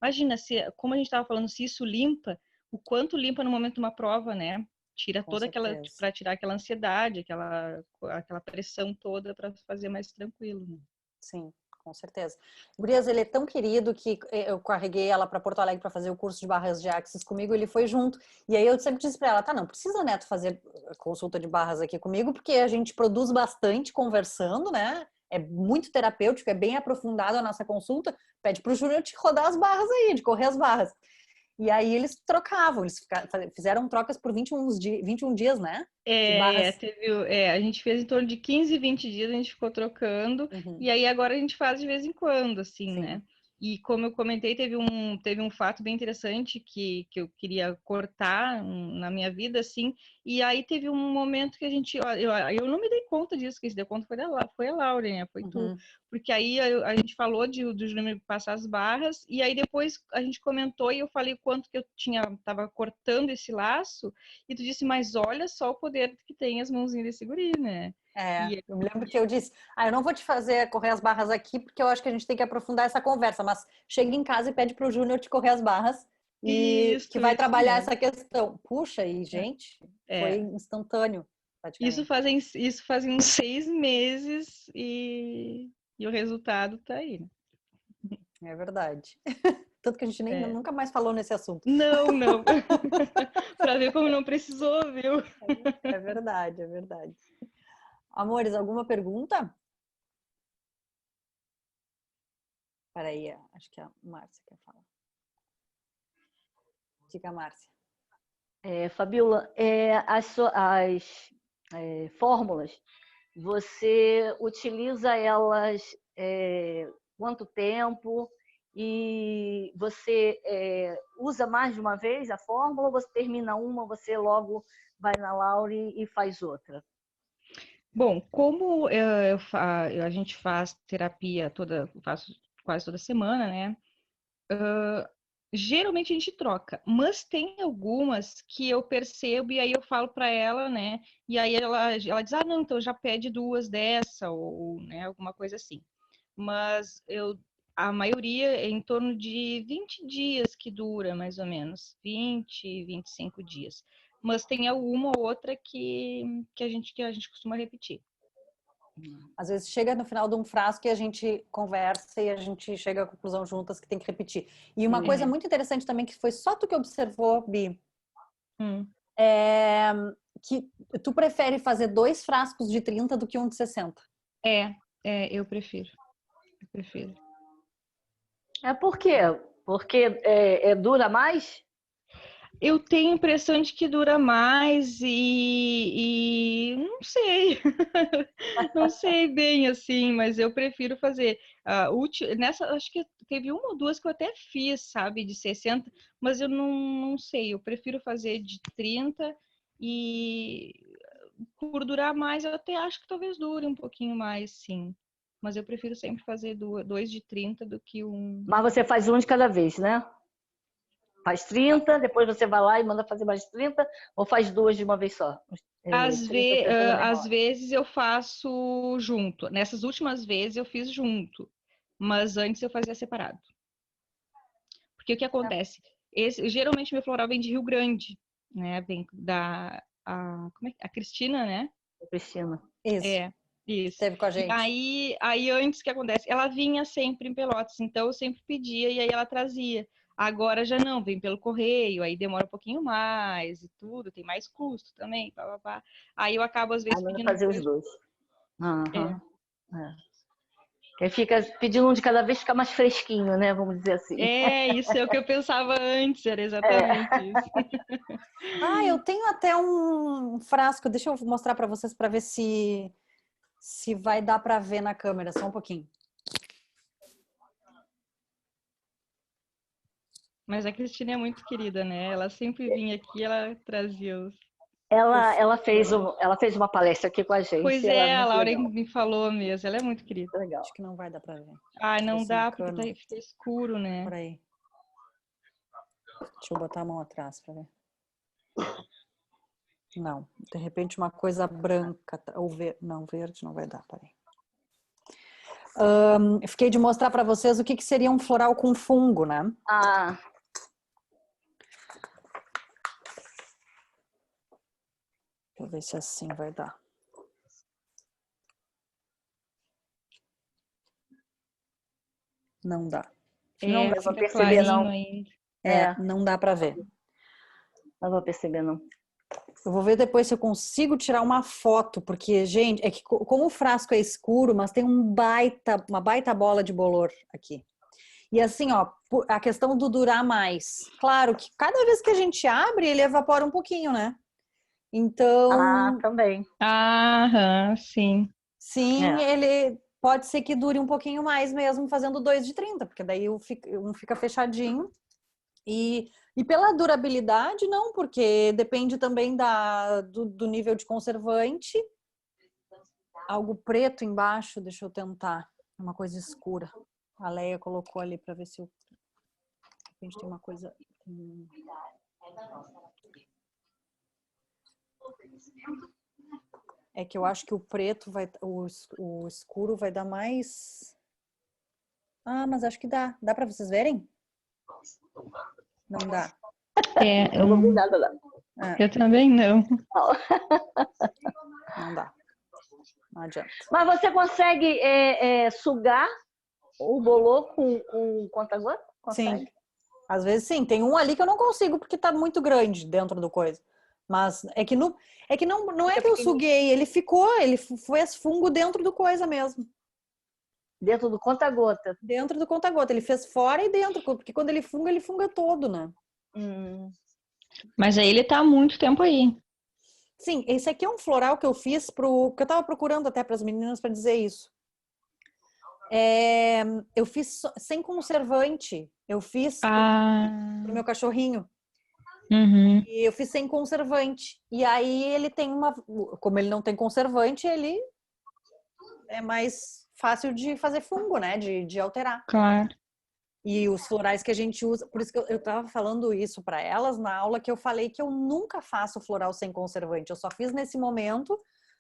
Imagina, como a gente estava falando, se isso limpa, o quanto limpa no momento de uma prova, né? Tira Com toda aquela, certeza. para tirar aquela ansiedade, aquela pressão toda para fazer mais tranquilo. Né? Sim, com certeza. Gurias, ele é tão querido que eu carreguei ela para Porto Alegre para fazer o curso de barras de axis comigo, ele foi junto. E aí eu sempre disse para ela, tá, não precisa, Neto, fazer consulta de barras aqui comigo, porque a gente produz bastante conversando, né? É muito terapêutico, é bem aprofundado a nossa consulta. Pede pro Júnior te rodar as barras aí, de correr as barras. E aí eles trocavam, eles fizeram trocas por 21 dias, né? De barras. A gente fez em torno de 15, 20 dias, a gente ficou trocando, Uhum. e aí agora a gente faz de vez em quando, assim, Sim. né? E como eu comentei, teve um fato bem interessante que eu queria cortar na minha vida, assim, e aí teve um momento que eu não me dei conta disso, quem se deu conta foi a Laura, né? Foi tu. Uhum. Porque aí a gente falou do Júnior passar as barras, e aí depois a gente comentou e eu falei o quanto que eu tava cortando esse laço, e tu disse, mas olha só o poder que tem as mãozinhas desse guri, né? Eu me lembro que eu disse, eu não vou te fazer correr as barras aqui, porque eu acho que a gente tem que aprofundar essa conversa, mas chega em casa e pede pro Júnior te correr as barras e que vai Isso trabalhar mesmo. essa questão. Puxa, e gente, foi É. instantâneo, Isso praticamente. fazem uns 6 meses e o resultado tá aí, né? É verdade. Tanto que a gente É. nunca mais falou nesse assunto. Não. Para ver como não precisou, viu? É verdade, é verdade. Amores, alguma pergunta? Peraí, acho que a Márcia quer falar. Diga, Márcia. Fabiola, as fórmulas, você utiliza elas quanto tempo? E você usa mais de uma vez a fórmula ou você termina uma, você logo vai na Laure e faz outra? Bom, como a gente faz terapia faço quase toda semana, né? Geralmente a gente troca, mas tem algumas que eu percebo e aí eu falo para ela, né? E aí ela diz, não, então já pede 2 dessa ou né, alguma coisa assim. Mas a maioria é em torno de 20 dias que dura, mais ou menos, 20, 25 dias. Mas tem alguma ou outra que a gente costuma repetir. Às vezes chega no final de um frasco e a gente conversa e a gente chega à conclusão juntas que tem que repetir. E uma coisa muito interessante também que foi só tu que observou, Bi, é que tu prefere fazer 2 frascos de 30 do que um de 60. Eu prefiro. Eu prefiro. Por quê? Porque dura mais? Eu tenho a impressão de que dura mais e não sei, não sei bem assim, mas eu prefiro fazer. Nessa, acho que teve uma ou duas que eu até fiz, sabe, de 60, mas eu não sei, eu prefiro fazer de 30 e por durar mais, eu até acho que talvez dure um pouquinho mais, sim. Mas eu prefiro sempre fazer 2 de 30 do que um. Mas você faz um de cada vez, né? Faz 30, depois você vai lá e manda fazer mais 30, ou faz 2 de uma vez só? 30, 60 na mesma Às hora. vezes eu faço junto. Nessas últimas vezes eu fiz junto, mas antes eu fazia separado. Porque o que acontece? Geralmente meu floral vem de Rio Grande, né? Vem a Cristina, né? Cristina. Isso. Isso. Teve com a E gente. aí antes o que acontece? Ela vinha sempre em Pelotas, então eu sempre pedia e aí ela trazia. Agora já não, vem pelo correio, aí demora um pouquinho mais e tudo, tem mais custo também, pá, pá, pá. Aí eu acabo às vezes Manda pedindo fazer os coisa. dois. Quem fica pedindo um de cada vez fica mais fresquinho, né? Vamos dizer assim. Isso é o que eu pensava antes, era exatamente isso. Eu tenho até um frasco, deixa eu mostrar para vocês para ver se vai dar para ver na câmera, só um pouquinho. Mas a Cristina é muito querida, né? Ela sempre vinha aqui, ela trazia os. Ela fez uma palestra aqui com a gente. Pois ela é, a muito Laura legal. me falou mesmo. Ela é muito querida. Legal. Acho que não vai dar pra ver. Ah, não Esse dá, porque cano. fica escuro, né? Por aí. Deixa eu botar a mão atrás pra ver. Não, de repente uma coisa branca ou não, verde não vai dar, peraí. Eu fiquei de mostrar para vocês o que seria um floral com fungo, né? Ah, Deixa eu ver se assim vai dar. Não dá. não dá pra Fica perceber, não. ainda. Não dá para ver. Não dá pra perceber, não. Eu vou ver depois se eu consigo tirar uma foto, porque, gente, é que como o frasco é escuro, mas tem uma baita bola de bolor aqui. E assim, ó, a questão do durar mais. Claro que cada vez que a gente abre, ele evapora um pouquinho, né? Então, Também. Aham, sim. sim, ele pode ser que dure um pouquinho mais mesmo fazendo 2 de 30, porque daí um fica fechadinho. E pela durabilidade, não, porque depende também do nível de conservante. Algo preto embaixo, deixa eu tentar. Uma coisa escura. A Leia colocou ali para ver se de repente tem uma coisa. É que eu acho que o preto o escuro vai dar mais. Ah, mas acho que dá. Dá para vocês verem? Não dá. Eu não vi nada lá. Eu também não. Não dá. Não adianta. Mas você consegue sugar o bolor com conta-gota? Sim. Às vezes sim. Tem um ali que eu não consigo porque tá muito grande dentro do coisa. Mas é que não é que eu suguei, ele fez fungo dentro do coisa mesmo. Dentro do conta-gota. Dentro do conta-gota. Ele fez fora e dentro, porque quando ele funga todo, né? Mas aí ele tá há muito tempo aí. Sim, esse aqui é um floral que eu fiz que eu tava procurando até para as meninas para dizer isso. Eu fiz sem conservante. Eu fiz pro meu cachorrinho. Uhum. E eu fiz sem conservante. E aí ele tem como ele não tem conservante, ele é mais fácil de fazer fungo, né? De alterar. Claro. E os florais que a gente usa, por isso que eu tava falando isso para elas na aula, que eu falei que eu nunca faço floral sem conservante. Eu só fiz nesse momento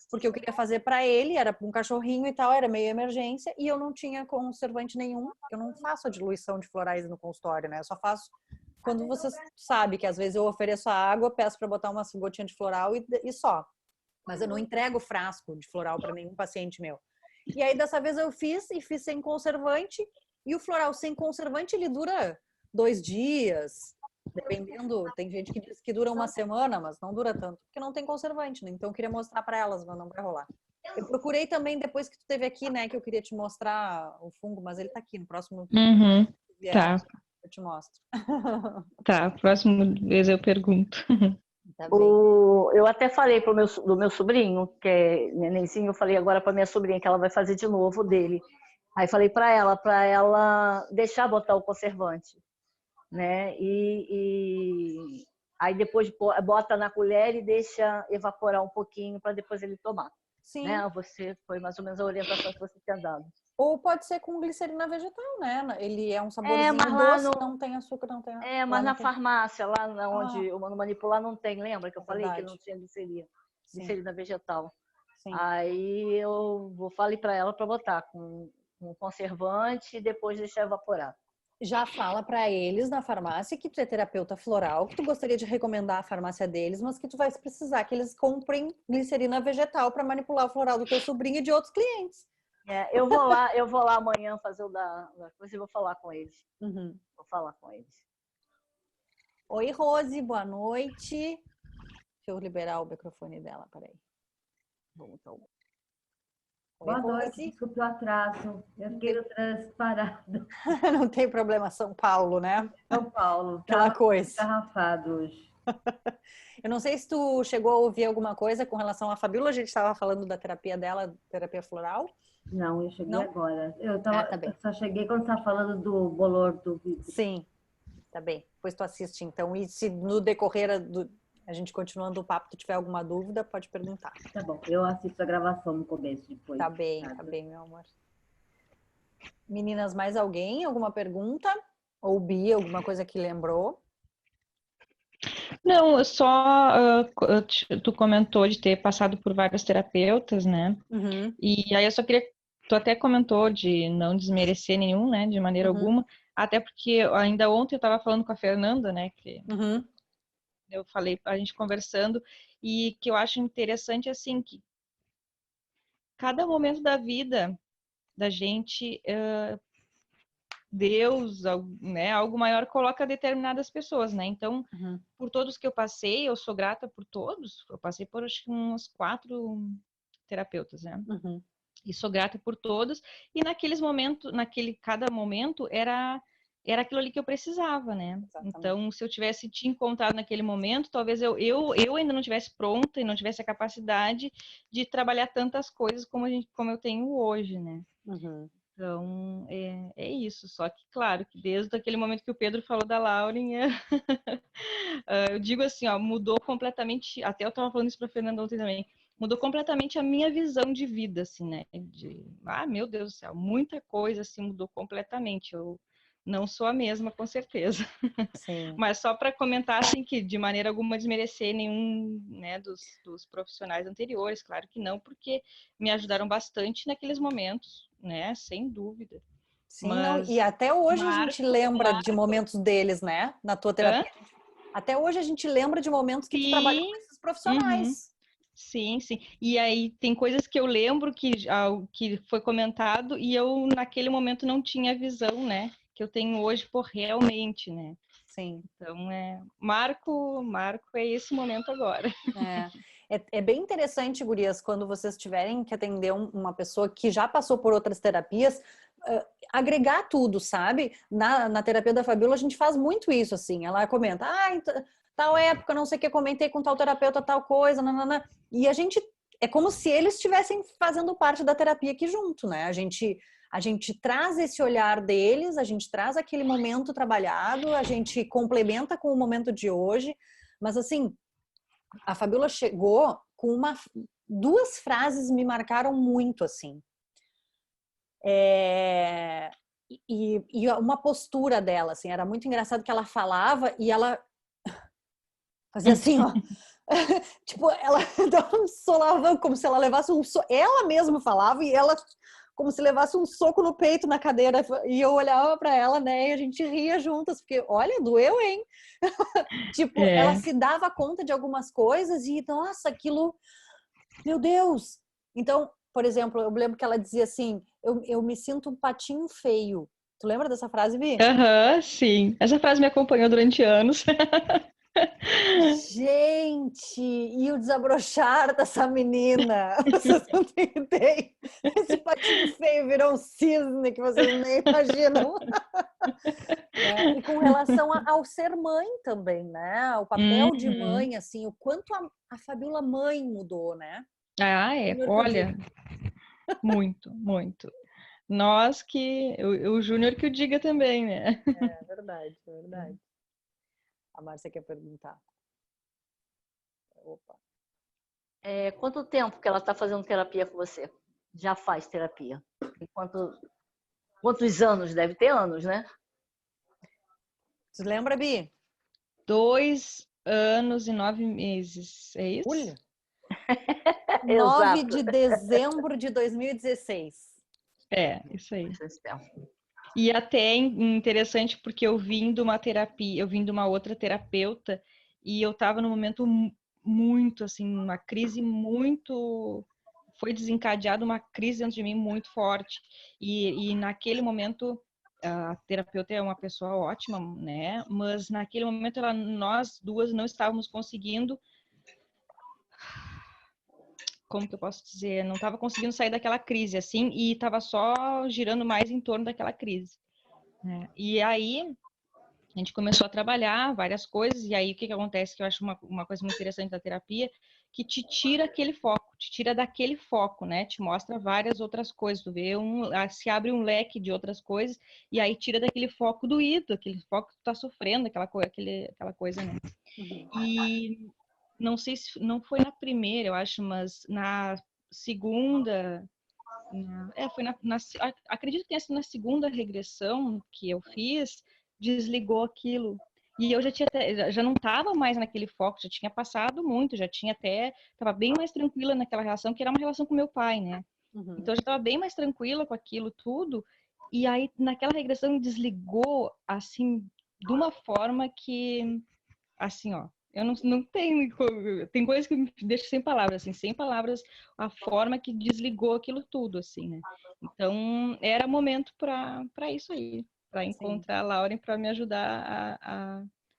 porque eu queria fazer para ele, era para um cachorrinho e tal, era meio emergência, e eu não tinha conservante nenhum. Eu não faço a diluição de florais no consultório, né? Eu só faço quando você sabe que às vezes eu ofereço a água, peço para botar uma gotinha de floral e só. Mas eu não entrego frasco de floral para nenhum paciente meu. E aí dessa vez eu fiz sem conservante. E o floral sem conservante, ele dura 2 dias, dependendo. Tem gente que diz que dura uma semana, mas não dura tanto, porque não tem conservante, né? Então eu queria mostrar para elas, mas não vai rolar. Eu procurei também, depois que tu esteve aqui, né, que eu queria te mostrar o fungo, mas ele tá aqui no próximo. Tá. Eu te mostro. Tá, próxima vez eu pergunto. Tá bem. Eu até falei do meu sobrinho, que é nenenzinho, eu falei agora para minha sobrinha que ela vai fazer de novo dele. Aí falei para ela deixar botar o conservante, né? E aí depois bota na colher e deixa evaporar um pouquinho para depois ele tomar. Sim. Né? Foi mais ou menos a orientação que você tinha dado. Ou pode ser com glicerina vegetal, né? Ele é um saborzinho doce, não tem açúcar, não tem. Mas na farmácia, lá onde o Mano Manipular não tem, lembra que eu falei que não tinha glicerina vegetal. Sim. Aí eu falei para ela para botar com conservante e depois deixar evaporar. Já fala para eles na farmácia que tu é terapeuta floral, que tu gostaria de recomendar a farmácia deles, mas que tu vai precisar que eles comprem glicerina vegetal para manipular o floral do teu sobrinho e de outros clientes. Eu vou lá amanhã fazer o da coisa e vou falar com eles. Uhum. Vou falar com eles. Oi, Rose, boa noite. Deixa eu liberar o microfone dela, peraí. Vamos então. Boa noite, desculpe o atraso. Eu fiquei no trânsito parada. Não tem problema, São Paulo, né? São Paulo. Aquela coisa. Engarrafado hoje. Eu não sei se tu chegou a ouvir alguma coisa com relação à Fabíola. A gente estava falando da terapia dela, terapia floral. Não, eu cheguei agora. Eu tá só cheguei quando você estava falando do bolor do vidro. Sim, tá bem. Depois tu assiste, então. E se no decorrer A gente continuando o papo, se tiver alguma dúvida, pode perguntar. Tá bom, eu assisto a gravação no começo, depois. Tá bem, meu amor. Meninas, mais alguém? Alguma pergunta? Ou Bia, alguma coisa que lembrou? Não, tu comentou de ter passado por vários terapeutas, né? Uhum. E aí eu só queria, tu até comentou de não desmerecer nenhum, né, de maneira alguma, até porque ainda ontem eu estava falando com a Fernanda, né, que eu falei, a gente conversando, e que eu acho interessante, assim, que cada momento da vida da gente, Deus, né, algo maior coloca determinadas pessoas, né? Então, por todos que eu passei, eu sou grata por todos. Eu passei por acho que uns 4 terapeutas, né? E sou grata por todos. E naqueles momentos, cada momento era aquilo ali que eu precisava, né? Exatamente. Então, se eu tivesse te encontrado naquele momento, talvez eu ainda não tivesse pronta e não tivesse a capacidade de trabalhar tantas coisas como eu tenho hoje, né? Então, é isso. Só que, claro, que desde aquele momento que o Pedro falou da Lauren, eu digo assim, ó, mudou completamente, até eu estava falando isso para a Fernanda ontem também, mudou completamente a minha visão de vida, assim, né? Meu Deus do céu, muita coisa, assim, mudou completamente. Eu não sou a mesma, com certeza. Sim. Mas só para comentar, assim, que de maneira alguma desmerecer nenhum, né, dos profissionais anteriores, claro que não, porque me ajudaram bastante naqueles momentos, né? Sem dúvida. Sim, Mas não, e até hoje a gente lembra de momentos deles, né? Na tua terapia. Até hoje a gente lembra de momentos que tu trabalhou com esses profissionais. Sim, sim. E aí tem coisas que eu lembro que foi comentado e eu naquele momento não tinha a visão, né? Que eu tenho hoje por realmente, né? Sim. Então, marco é esse momento agora. É bem interessante, gurias, quando vocês tiverem que atender uma pessoa que já passou por outras terapias, agregar tudo, sabe? Na terapia da Fabiola a gente faz muito isso, assim. Ela comenta, tal época, não sei o que, comentei com tal terapeuta, tal coisa, nanana. E a gente, é como se eles estivessem fazendo parte da terapia aqui junto, né? A gente traz esse olhar deles, a gente traz aquele momento trabalhado, a gente complementa com o momento de hoje, mas assim, a Fabiola chegou com duas frases me marcaram muito, assim. E uma postura dela, assim, era muito engraçado que ela falava e ela fazia assim, ó. Tipo, ela dava um solavanco, como se ela levasse um soco. Ela mesma falava e ela como se levasse um soco no peito na cadeira. E eu olhava para ela, né, e a gente ria juntas, porque, olha, doeu, hein? Tipo, ela se dava conta de algumas coisas e, nossa, aquilo... Meu Deus! Então, por exemplo, eu lembro que ela dizia assim, eu me sinto um patinho feio. Tu lembra dessa frase, Vi? Sim. Essa frase me acompanhou durante anos. Gente, e o desabrochar dessa menina, vocês não têm ideia. Esse patinho feio virou um cisne que vocês nem imaginam. Né? E com relação ao ser mãe também, né? O papel de mãe, assim, o quanto a Fabiola mãe mudou, né? Olha, muito, muito. Nós que, o Júnior que o diga também, né? É verdade, é verdade. A Márcia quer perguntar. Opa. Quanto tempo que ela está fazendo terapia com você? Já faz terapia? E quantos anos? Deve ter anos, né? Você lembra, Bi? 2 anos e 9 meses, é isso? Olha! 9 de dezembro de 2016. Isso aí. E até interessante porque eu vim de uma terapia, eu vim de uma outra terapeuta e eu estava num momento muito, assim, uma crise muito... Foi desencadeada uma crise dentro de mim muito forte. E naquele momento, a terapeuta é uma pessoa ótima, né? Mas naquele momento, nós duas não estávamos conseguindo... Como que eu posso dizer? Não estava conseguindo sair daquela crise, assim, e estava só girando mais em torno daquela crise. Né? E aí, a gente começou a trabalhar várias coisas, e aí o que acontece, que eu acho uma coisa muito interessante da terapia, que te tira aquele foco, te tira daquele foco, né? Te mostra várias outras coisas, tu vê se abre um leque de outras coisas, e aí tira daquele foco doído, aquele foco que tu tá sofrendo, aquela coisa, né? não sei se não foi na primeira, eu acho, mas na segunda, acredito que tenha sido na segunda regressão que eu fiz, desligou aquilo. E eu já não estava mais naquele foco, já tinha passado muito, estava bem mais tranquila naquela relação, que era uma relação com meu pai, né? Uhum. Então eu já estava bem mais tranquila com aquilo tudo. E aí naquela regressão desligou assim de uma forma que, assim, ó, eu não tenho, tem coisas que me deixam sem palavras, assim, sem palavras, a forma que desligou aquilo tudo, assim, né? Então era momento para isso aí, para encontrar a Lauren para me ajudar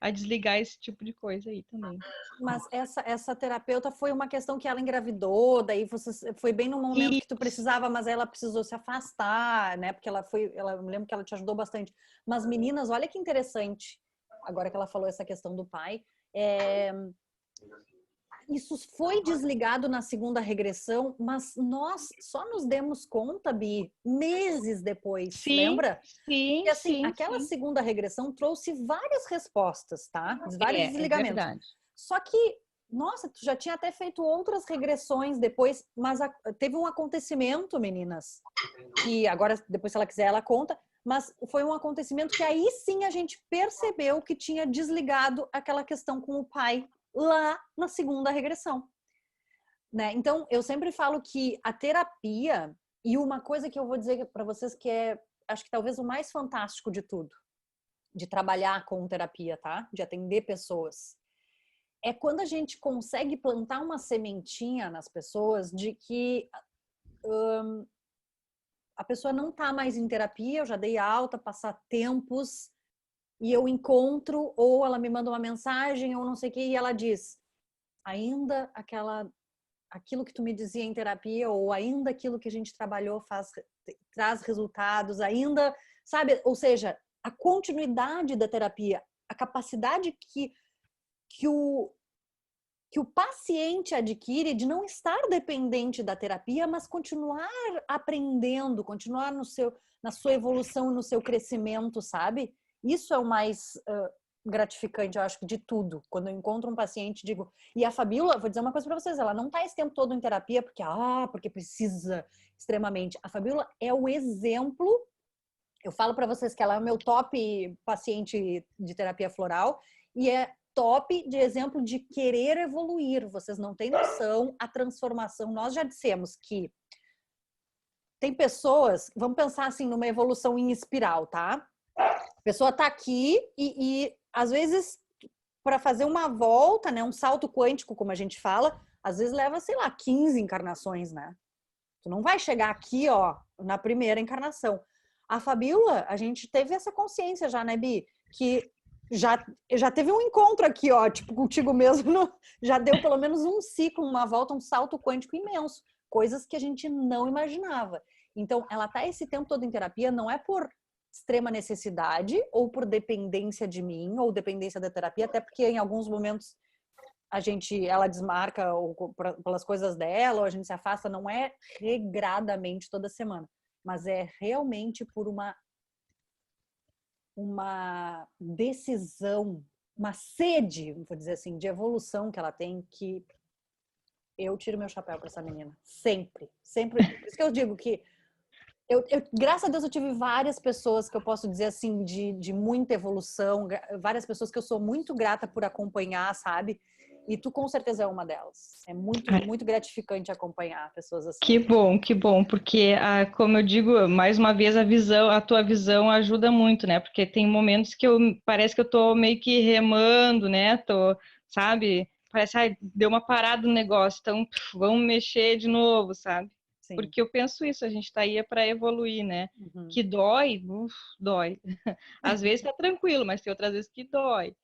a desligar esse tipo de coisa aí também. Mas essa terapeuta foi uma questão que ela engravidou, daí você foi bem no momento que tu precisava, mas ela precisou se afastar, né? Porque eu me lembro que ela te ajudou bastante. Mas meninas, olha que interessante, agora que ela falou essa questão do pai, isso foi desligado na segunda regressão, mas nós só nos demos conta, Bi, meses depois, Sim, lembra? sim, E assim, sim, aquela sim. segunda regressão trouxe várias respostas, tá? Vários É desligamentos. verdade. Só que, nossa, tu já tinha até feito outras regressões depois, mas teve um acontecimento, meninas, que agora, depois se ela quiser, ela conta, mas foi um acontecimento que aí sim a gente percebeu que tinha desligado aquela questão com o pai lá na segunda regressão, né? Então, eu sempre falo que a terapia, e uma coisa que eu vou dizer para vocês que acho que talvez o mais fantástico de tudo, de trabalhar com terapia, tá? De atender pessoas, é quando a gente consegue plantar uma sementinha nas pessoas de que a pessoa não tá mais em terapia, eu já dei alta, passar tempos, e eu encontro, ou ela me manda uma mensagem, ou não sei o que, e ela diz, ainda aquilo que tu me dizia em terapia, ou ainda aquilo que a gente trabalhou traz resultados, ainda, sabe? Ou seja, a continuidade da terapia, a capacidade que o paciente adquire de não estar dependente da terapia, mas continuar aprendendo, continuar na sua evolução, no seu crescimento, sabe? Isso é o mais gratificante, eu acho, de tudo. Quando eu encontro um paciente, digo... E a Fabíola, vou dizer uma coisa para vocês, ela não está esse tempo todo em terapia porque precisa extremamente. A Fabíola é o exemplo. Eu falo para vocês que ela é o meu top paciente de terapia floral e é top de exemplo de querer evoluir. Vocês não têm noção a transformação. Nós já dissemos que tem pessoas, vamos pensar assim numa evolução em espiral, tá? A pessoa tá aqui e às vezes para fazer uma volta, né, um salto quântico, como a gente fala, às vezes leva, sei lá, 15 encarnações, né? Tu não vai chegar aqui, ó, na primeira encarnação. A Fabíola, a gente teve essa consciência já, né, Bi? Que já teve um encontro aqui, ó, tipo, contigo mesmo, já deu pelo menos um ciclo, uma volta, um salto quântico imenso. Coisas que a gente não imaginava. Então, ela tá esse tempo todo em terapia, não é por extrema necessidade ou por dependência de mim ou dependência da terapia, até porque em alguns momentos ela desmarca pelas coisas dela, ou a gente se afasta, não é regradamente toda semana, mas é realmente por uma decisão, uma sede, vou dizer assim, de evolução que ela tem, que eu tiro meu chapéu para essa menina. Sempre, sempre. Por isso que eu digo que graças a Deus eu tive várias pessoas que eu posso dizer assim, de muita evolução, várias pessoas que eu sou muito grata por acompanhar, sabe? E tu com certeza é uma delas. É muito, muito gratificante acompanhar pessoas assim. Que bom, porque, como eu digo, mais uma vez, a tua visão ajuda muito, né? Porque tem momentos que parece que eu tô meio que remando, né? Sabe? Parece, deu uma parada no negócio, então vamos mexer de novo, sabe? Sim. Porque eu penso isso, a gente tá aí para evoluir, né? Uhum. Que dói, dói. Às vezes tá tranquilo, mas tem outras vezes que dói.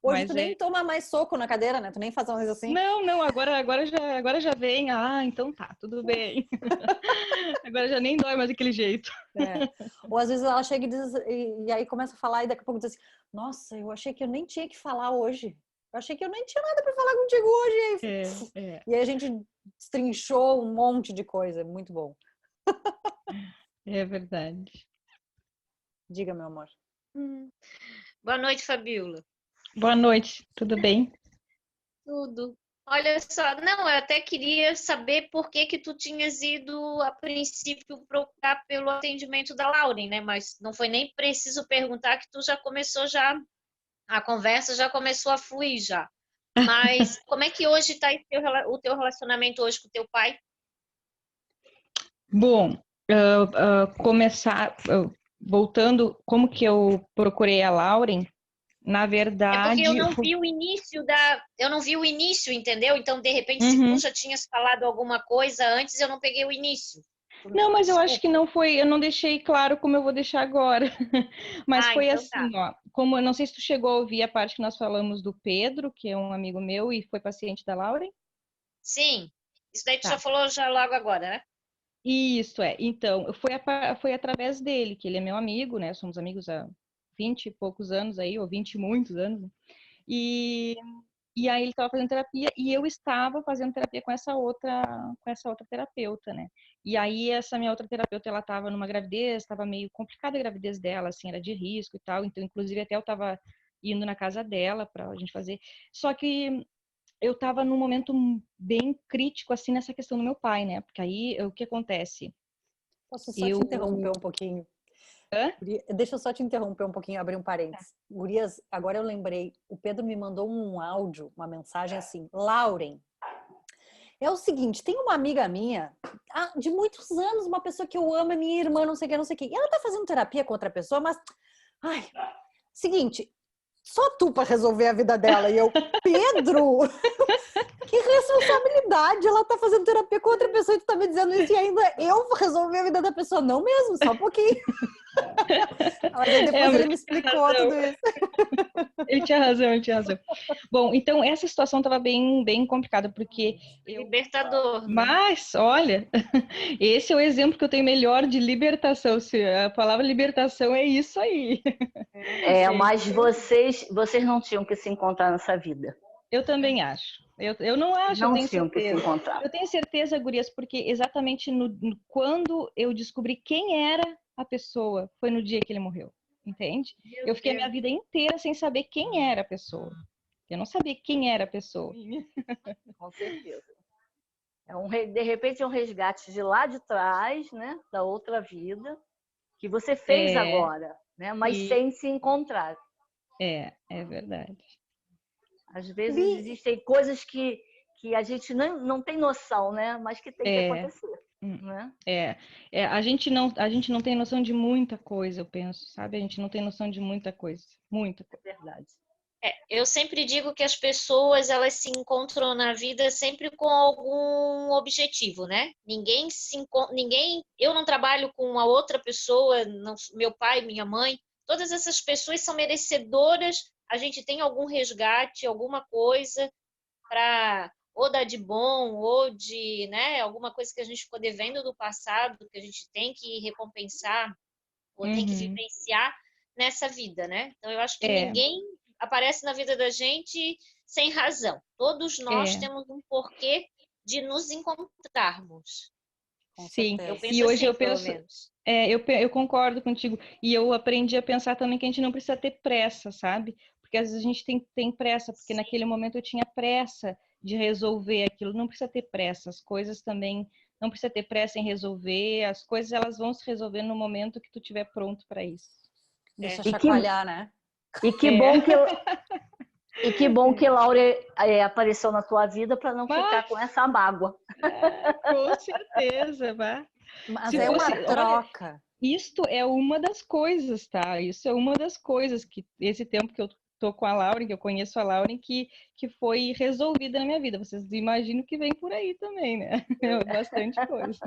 Hoje mas tu nem toma mais soco na cadeira, né? Tu nem faz uma coisa assim. Não, agora já vem. Então tá, tudo bem. Agora já nem dói mais daquele jeito. Ou às vezes ela chega e aí começa a falar e daqui a pouco diz assim, nossa, eu achei que eu nem tinha que falar hoje. Eu achei que eu nem tinha nada para falar contigo hoje. E aí a gente destrinchou um monte de coisa. Muito bom. É verdade. Diga, meu amor. Boa noite, Fabíola. Boa noite, tudo bem? Tudo. Olha só, não, eu até queria saber por que que tu tinhas ido a princípio procurar pelo atendimento da Lauren, né? Mas não foi nem preciso perguntar que tu já começou já a conversa já começou a fluir já. Mas como é que hoje está o teu relacionamento hoje com o teu pai? Bom, voltando, como que eu procurei a Lauren, na É porque verdade... eu não vi o início, entendeu? Então, de repente, se tu Uhum. já tinhas falado alguma coisa antes, eu não peguei o início. Não, mas eu acho Desculpa. que não foi, eu não deixei claro como eu vou deixar agora. Mas foi Então tá. assim, ó, como eu não sei se tu chegou a ouvir a parte que nós falamos do Pedro, que é um amigo meu e foi paciente da Lauren. Sim. Isso daí tu já Tá. falou já logo agora, né? Isso é. Então, foi através dele, que ele é meu amigo, né? Somos amigos há 20 e poucos anos aí, ou 20 e muitos anos, né? E, e aí ele estava fazendo terapia e eu estava fazendo terapia com essa outra terapeuta, né? E aí essa minha outra terapeuta, ela estava numa gravidez, estava meio complicada a gravidez dela, assim, era de risco e tal. Então, inclusive, até eu estava indo na casa dela para a gente fazer. Só que eu estava num momento bem crítico, assim, nessa questão do meu pai, né? Porque aí, o que acontece? Posso só te Eu... interromper um pouquinho? Hã? Deixa eu só te interromper um pouquinho, abrir um parênteses. Gurias, agora eu lembrei, o Pedro me mandou um áudio, uma mensagem assim: Lauren, é o seguinte, tem uma amiga minha, de muitos anos, uma pessoa que eu amo, é minha irmã, não sei o que, não sei o que. E ela tá fazendo terapia com outra pessoa, mas, ai, seguinte, só tu para resolver a vida dela. E eu, Pedro, que responsabilidade, ela tá fazendo terapia com outra pessoa e tu tá me dizendo isso e ainda eu vou resolver a vida da pessoa. Não mesmo, só um pouquinho. Mas aí depois ele me explicou tudo isso. Ele tinha razão, ele tinha razão. Bom, então essa situação estava bem complicada, porque Libertador, né? Mas, olha, esse é o exemplo que eu tenho melhor de libertação. Se a palavra libertação é isso aí. Mas vocês não tinham que se encontrar nessa vida. Eu também acho. Eu não acho, eu Não tenho tinham que se certeza. encontrar. Eu tenho certeza, gurias, porque exatamente quando eu descobri quem era a pessoa, foi no dia que ele morreu, entende? Eu fiquei a minha vida inteira sem saber quem era a pessoa. Eu não sabia quem era a pessoa. Com certeza. De repente é um resgate de lá de trás, né? Da outra vida, que você fez agora, né? Mas sem se encontrar. É verdade. Às vezes existem coisas que a gente não tem noção, né? Mas que tem que acontecer. Né? A gente não tem noção de muita coisa, eu penso, sabe? A gente não tem noção de muita coisa. Muita coisa. É verdade. Eu sempre digo que as pessoas elas se encontram na vida sempre com algum objetivo, né? Eu não trabalho com uma outra pessoa, não, meu pai, minha mãe, todas essas pessoas são merecedoras. A gente tem algum resgate, alguma coisa para ou dar de bom ou de, né, alguma coisa que a gente ficou devendo do passado, que a gente tem que recompensar ou tem que vivenciar nessa vida, né? Então eu acho que ninguém aparece na vida da gente sem razão. Todos nós temos um porquê de nos encontrarmos. Sim, eu penso e hoje assim, eu pelo penso, menos. eu concordo contigo. E eu aprendi a pensar também que a gente não precisa ter pressa, sabe? Porque às vezes a gente tem pressa, porque naquele momento eu tinha pressa de resolver aquilo. Não precisa ter pressa, as coisas também não precisa ter pressa em resolver, as coisas elas vão se resolver no momento que tu estiver pronto para isso. Deixa chacoalhar, né? E que bom que E que bom que Laura apareceu na tua vida para não ficar com essa mágoa. Com certeza, vá. Mas é uma troca. Olha, isto é uma das coisas, tá? Isso é uma das coisas que esse tempo que eu tô com a Lauren, que eu conheço a Lauren, que foi resolvida na minha vida. Vocês imaginam que vem por aí também, né? É bastante coisa.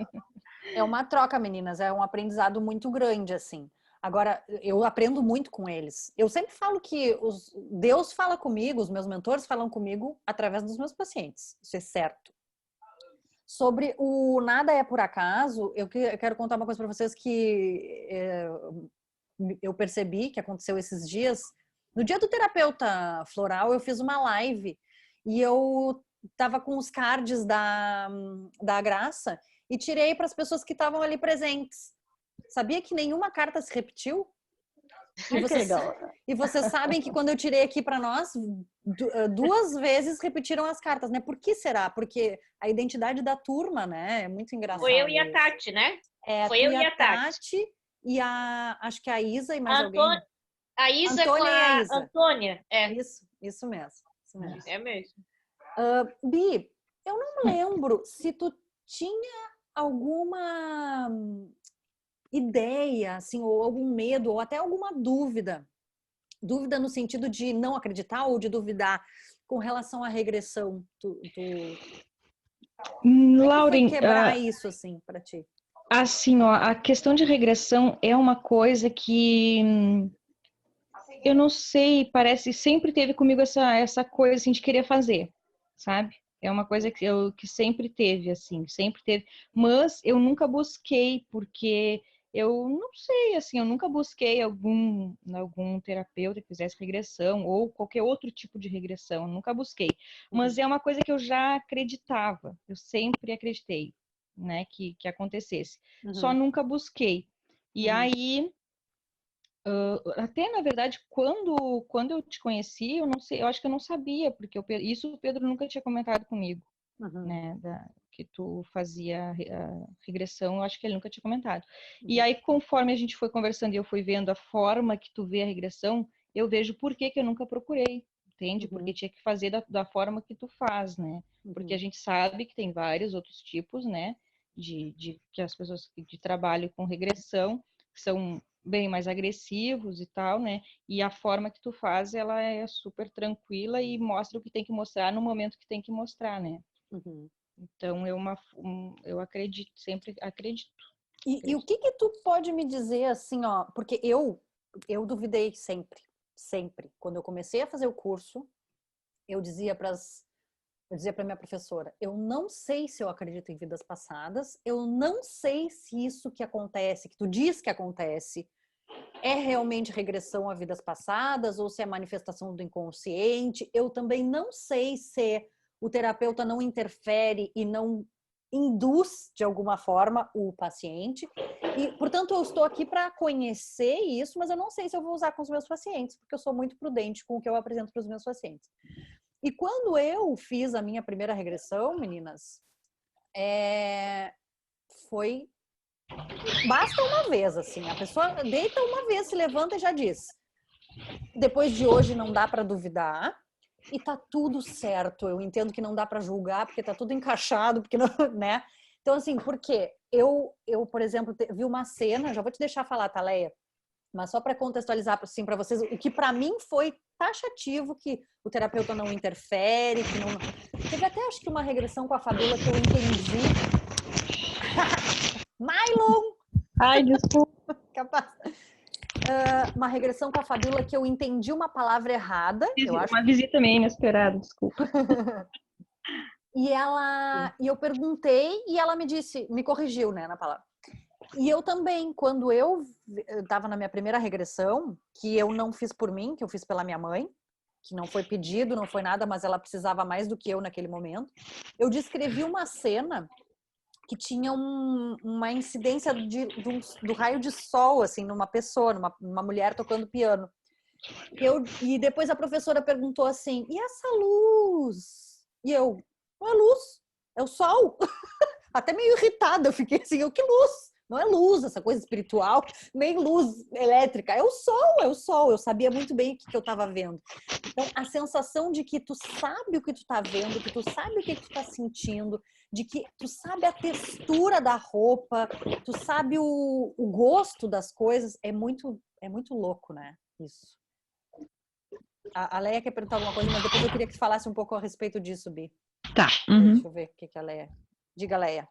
É uma troca, meninas. É um aprendizado muito grande, assim. Agora, eu aprendo muito com eles. Eu sempre falo que Deus fala comigo, os meus mentores falam comigo através dos meus pacientes. Isso é certo. Sobre o nada é por acaso, eu quero contar uma coisa para vocês que eu percebi que aconteceu esses dias. No dia do terapeuta floral, eu fiz uma live e eu tava com os cards da Graça e tirei para as pessoas que estavam ali presentes. Sabia que nenhuma carta se repetiu? E vocês sabem que quando eu tirei aqui para nós, 2 vezes repetiram as cartas, né? Por que será? Porque a identidade da turma, né? É muito engraçado. Foi eu e a isso. Tati, né? Foi eu e a Tati e acho que a Isa e mais alguém. A Isa Antônia com e a Isa. Antônia. Isso mesmo. É mesmo. Bi, eu não lembro se tu tinha alguma ideia, assim, ou algum medo, ou até alguma dúvida no sentido de não acreditar ou de duvidar com relação à regressão. Lauren, foi quebrar isso, assim, para ti? Assim, ó, a questão de regressão é uma coisa que eu não sei, parece sempre teve comigo essa coisa assim, de querer fazer, sabe? É uma coisa que sempre teve, assim, sempre teve. Mas eu nunca busquei, porque eu não sei, assim, eu nunca busquei algum terapeuta que fizesse regressão ou qualquer outro tipo de regressão, eu nunca busquei. Mas é uma coisa que eu já acreditava, eu sempre acreditei, né, que acontecesse. Só nunca busquei. E aí, até na verdade, quando eu te conheci, eu não sei, eu acho que eu não sabia, porque isso o Pedro nunca tinha comentado comigo, né, que tu fazia a regressão, eu acho que ele nunca tinha comentado. E aí, conforme a gente foi conversando e eu fui vendo a forma que tu vê a regressão, eu vejo por que eu nunca procurei, entende? Porque tinha que fazer da forma que tu faz, né? Porque a gente sabe que tem vários outros tipos, né, que as pessoas de trabalho com regressão são bem mais agressivos e tal, né? E a forma que tu faz, ela é super tranquila e mostra o que tem que mostrar no momento que tem que mostrar, né? Então, eu acredito, sempre acredito. E o que tu pode me dizer, assim, ó, porque eu duvidei sempre. Quando eu comecei a fazer o curso, eu dizia para minha professora, eu não sei se eu acredito em vidas passadas, eu não sei se isso que acontece, que tu diz que acontece, é realmente regressão a vidas passadas ou se é manifestação do inconsciente. Eu também não sei se o terapeuta não interfere e não induz de alguma forma o paciente. E, portanto, eu estou aqui para conhecer isso, mas eu não sei se eu vou usar com os meus pacientes, porque eu sou muito prudente com o que eu apresento para os meus pacientes. E quando eu fiz a minha primeira regressão, meninas, basta uma vez, assim, a pessoa deita uma vez, se levanta e já diz. Depois de hoje não dá para duvidar e tá tudo certo. Eu entendo que não dá para julgar porque tá tudo encaixado, porque não, né? Então assim, por quê? Eu, por exemplo, vi uma cena, já vou te deixar falar, tá, Leia? Mas só para contextualizar assim para vocês, o que para mim foi taxativo, que o terapeuta não interfere, que não... Teve até acho que uma regressão com a Fabiola que eu entendi. Mylon! Ai, desculpa. Capaz. Uma regressão com a Fabiola que eu entendi uma palavra errada. Uma visita meio inesperada, desculpa. E eu perguntei e ela me disse, me corrigiu, né, na palavra. E eu também, quando eu estava na minha primeira regressão, que eu não fiz por mim, que eu fiz pela minha mãe, que não foi pedido, não foi nada, mas ela precisava mais do que eu naquele momento, eu descrevi uma cena que tinha uma incidência do raio de sol, assim, numa pessoa, numa mulher tocando piano. E depois a professora perguntou assim, e essa luz? E eu, não é luz, é o sol. Até meio irritada, eu fiquei assim, que luz? Não é luz, essa coisa espiritual, nem luz elétrica, é o sol. Eu sabia muito bem o que eu estava vendo. Então, a sensação de que tu sabe o que tu tá vendo, que tu sabe o que tu tá sentindo, de que tu sabe a textura da roupa, tu sabe o gosto das coisas, é muito louco, né? Isso. A Leia quer perguntar alguma coisa, mas depois eu queria que tu falasse um pouco a respeito disso, Bi. Tá. Deixa eu ver o que a Leia... Diga, Leia.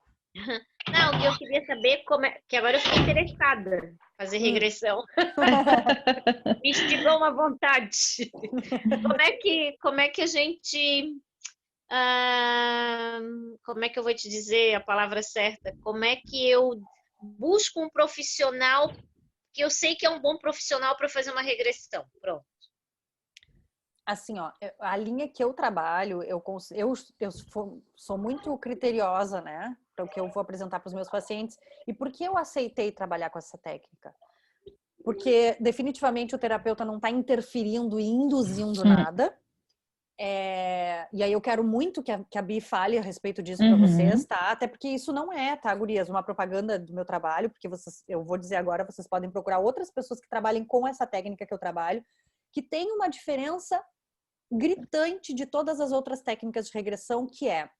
Não, eu queria saber que agora eu fiquei interessada em fazer regressão. Me instigou uma vontade. Como é que a gente... como é que eu vou te dizer a palavra certa? Como é que eu busco um profissional que eu sei que é um bom profissional para fazer uma regressão? Pronto. Assim, ó, a linha que eu trabalho, eu sou muito criteriosa, né, para o que eu vou apresentar para os meus pacientes. E por que eu aceitei trabalhar com essa técnica? porque definitivamente o terapeuta não está interferindo e induzindo nada. E aí eu quero muito que a Bi fale a respeito disso para vocês, tá? Até porque isso não é, tá, gurias, uma propaganda do meu trabalho, porque eu vou dizer agora, vocês podem procurar outras pessoas que trabalhem com essa técnica que eu trabalho, que tem uma diferença gritante de todas as outras técnicas de regressão, que é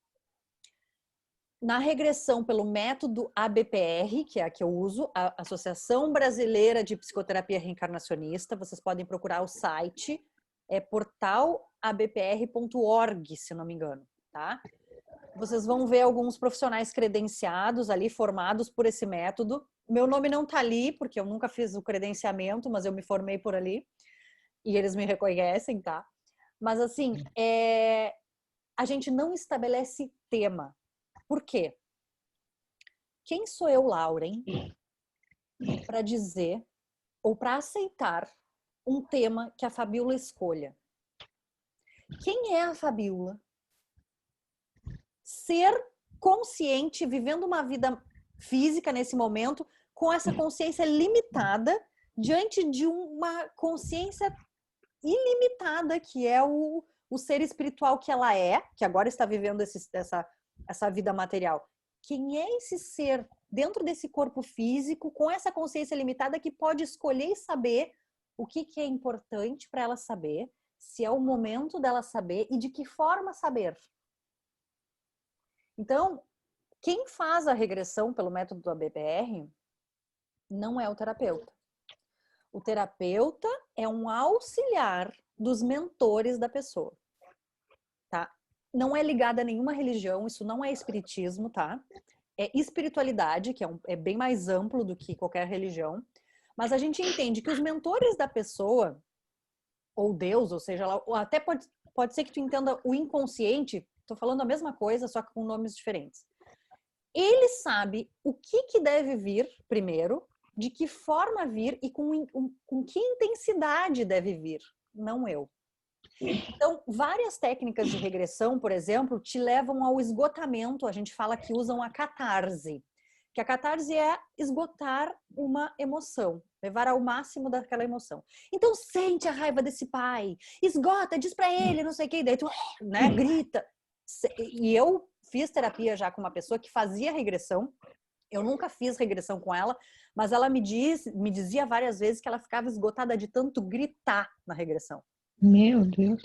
na regressão pelo método ABPR, que é a que eu uso, a Associação Brasileira de Psicoterapia Reencarnacionista. Vocês podem procurar o site, é portalabpr.org, se não me engano, tá? Vocês vão ver alguns profissionais credenciados ali, formados por esse método. Meu nome não tá ali, porque eu nunca fiz o credenciamento, mas eu me formei por ali. E eles me reconhecem, tá? Mas assim, a gente não estabelece tema. Por quê? Quem sou eu, Lauren, para dizer ou para aceitar um tema que a Fabiola escolha? Quem é a Fabiola? Ser consciente, vivendo uma vida física nesse momento, com essa consciência limitada, diante de uma consciência ilimitada, que é o ser espiritual que ela é, que agora está vivendo essa vida material. Quem é esse ser dentro desse corpo físico, com essa consciência limitada, que pode escolher e saber o que é importante para ela saber, se é o momento dela saber e de que forma saber? Então, quem faz a regressão pelo método do ABPR não é o terapeuta. O terapeuta é um auxiliar dos mentores da pessoa, tá? Não é ligado a nenhuma religião, isso não é espiritismo, tá? É espiritualidade, que é bem mais amplo do que qualquer religião. Mas a gente entende que os mentores da pessoa, ou Deus, ou seja, ou até pode ser que tu entenda o inconsciente, tô falando a mesma coisa, só que com nomes diferentes. Ele sabe o que deve vir primeiro, de que forma vir e com que intensidade deve vir, não eu. Então, várias técnicas de regressão, por exemplo, te levam ao esgotamento. A gente fala que usam a catarse. Que a catarse é esgotar uma emoção, levar ao máximo daquela emoção. Então, sente a raiva desse pai, esgota, diz pra ele, não sei o que, daí tu, né, grita. E eu fiz terapia já com uma pessoa que fazia regressão. Eu nunca fiz regressão com ela, mas ela me dizia várias vezes que ela ficava esgotada de tanto gritar na regressão. Meu Deus.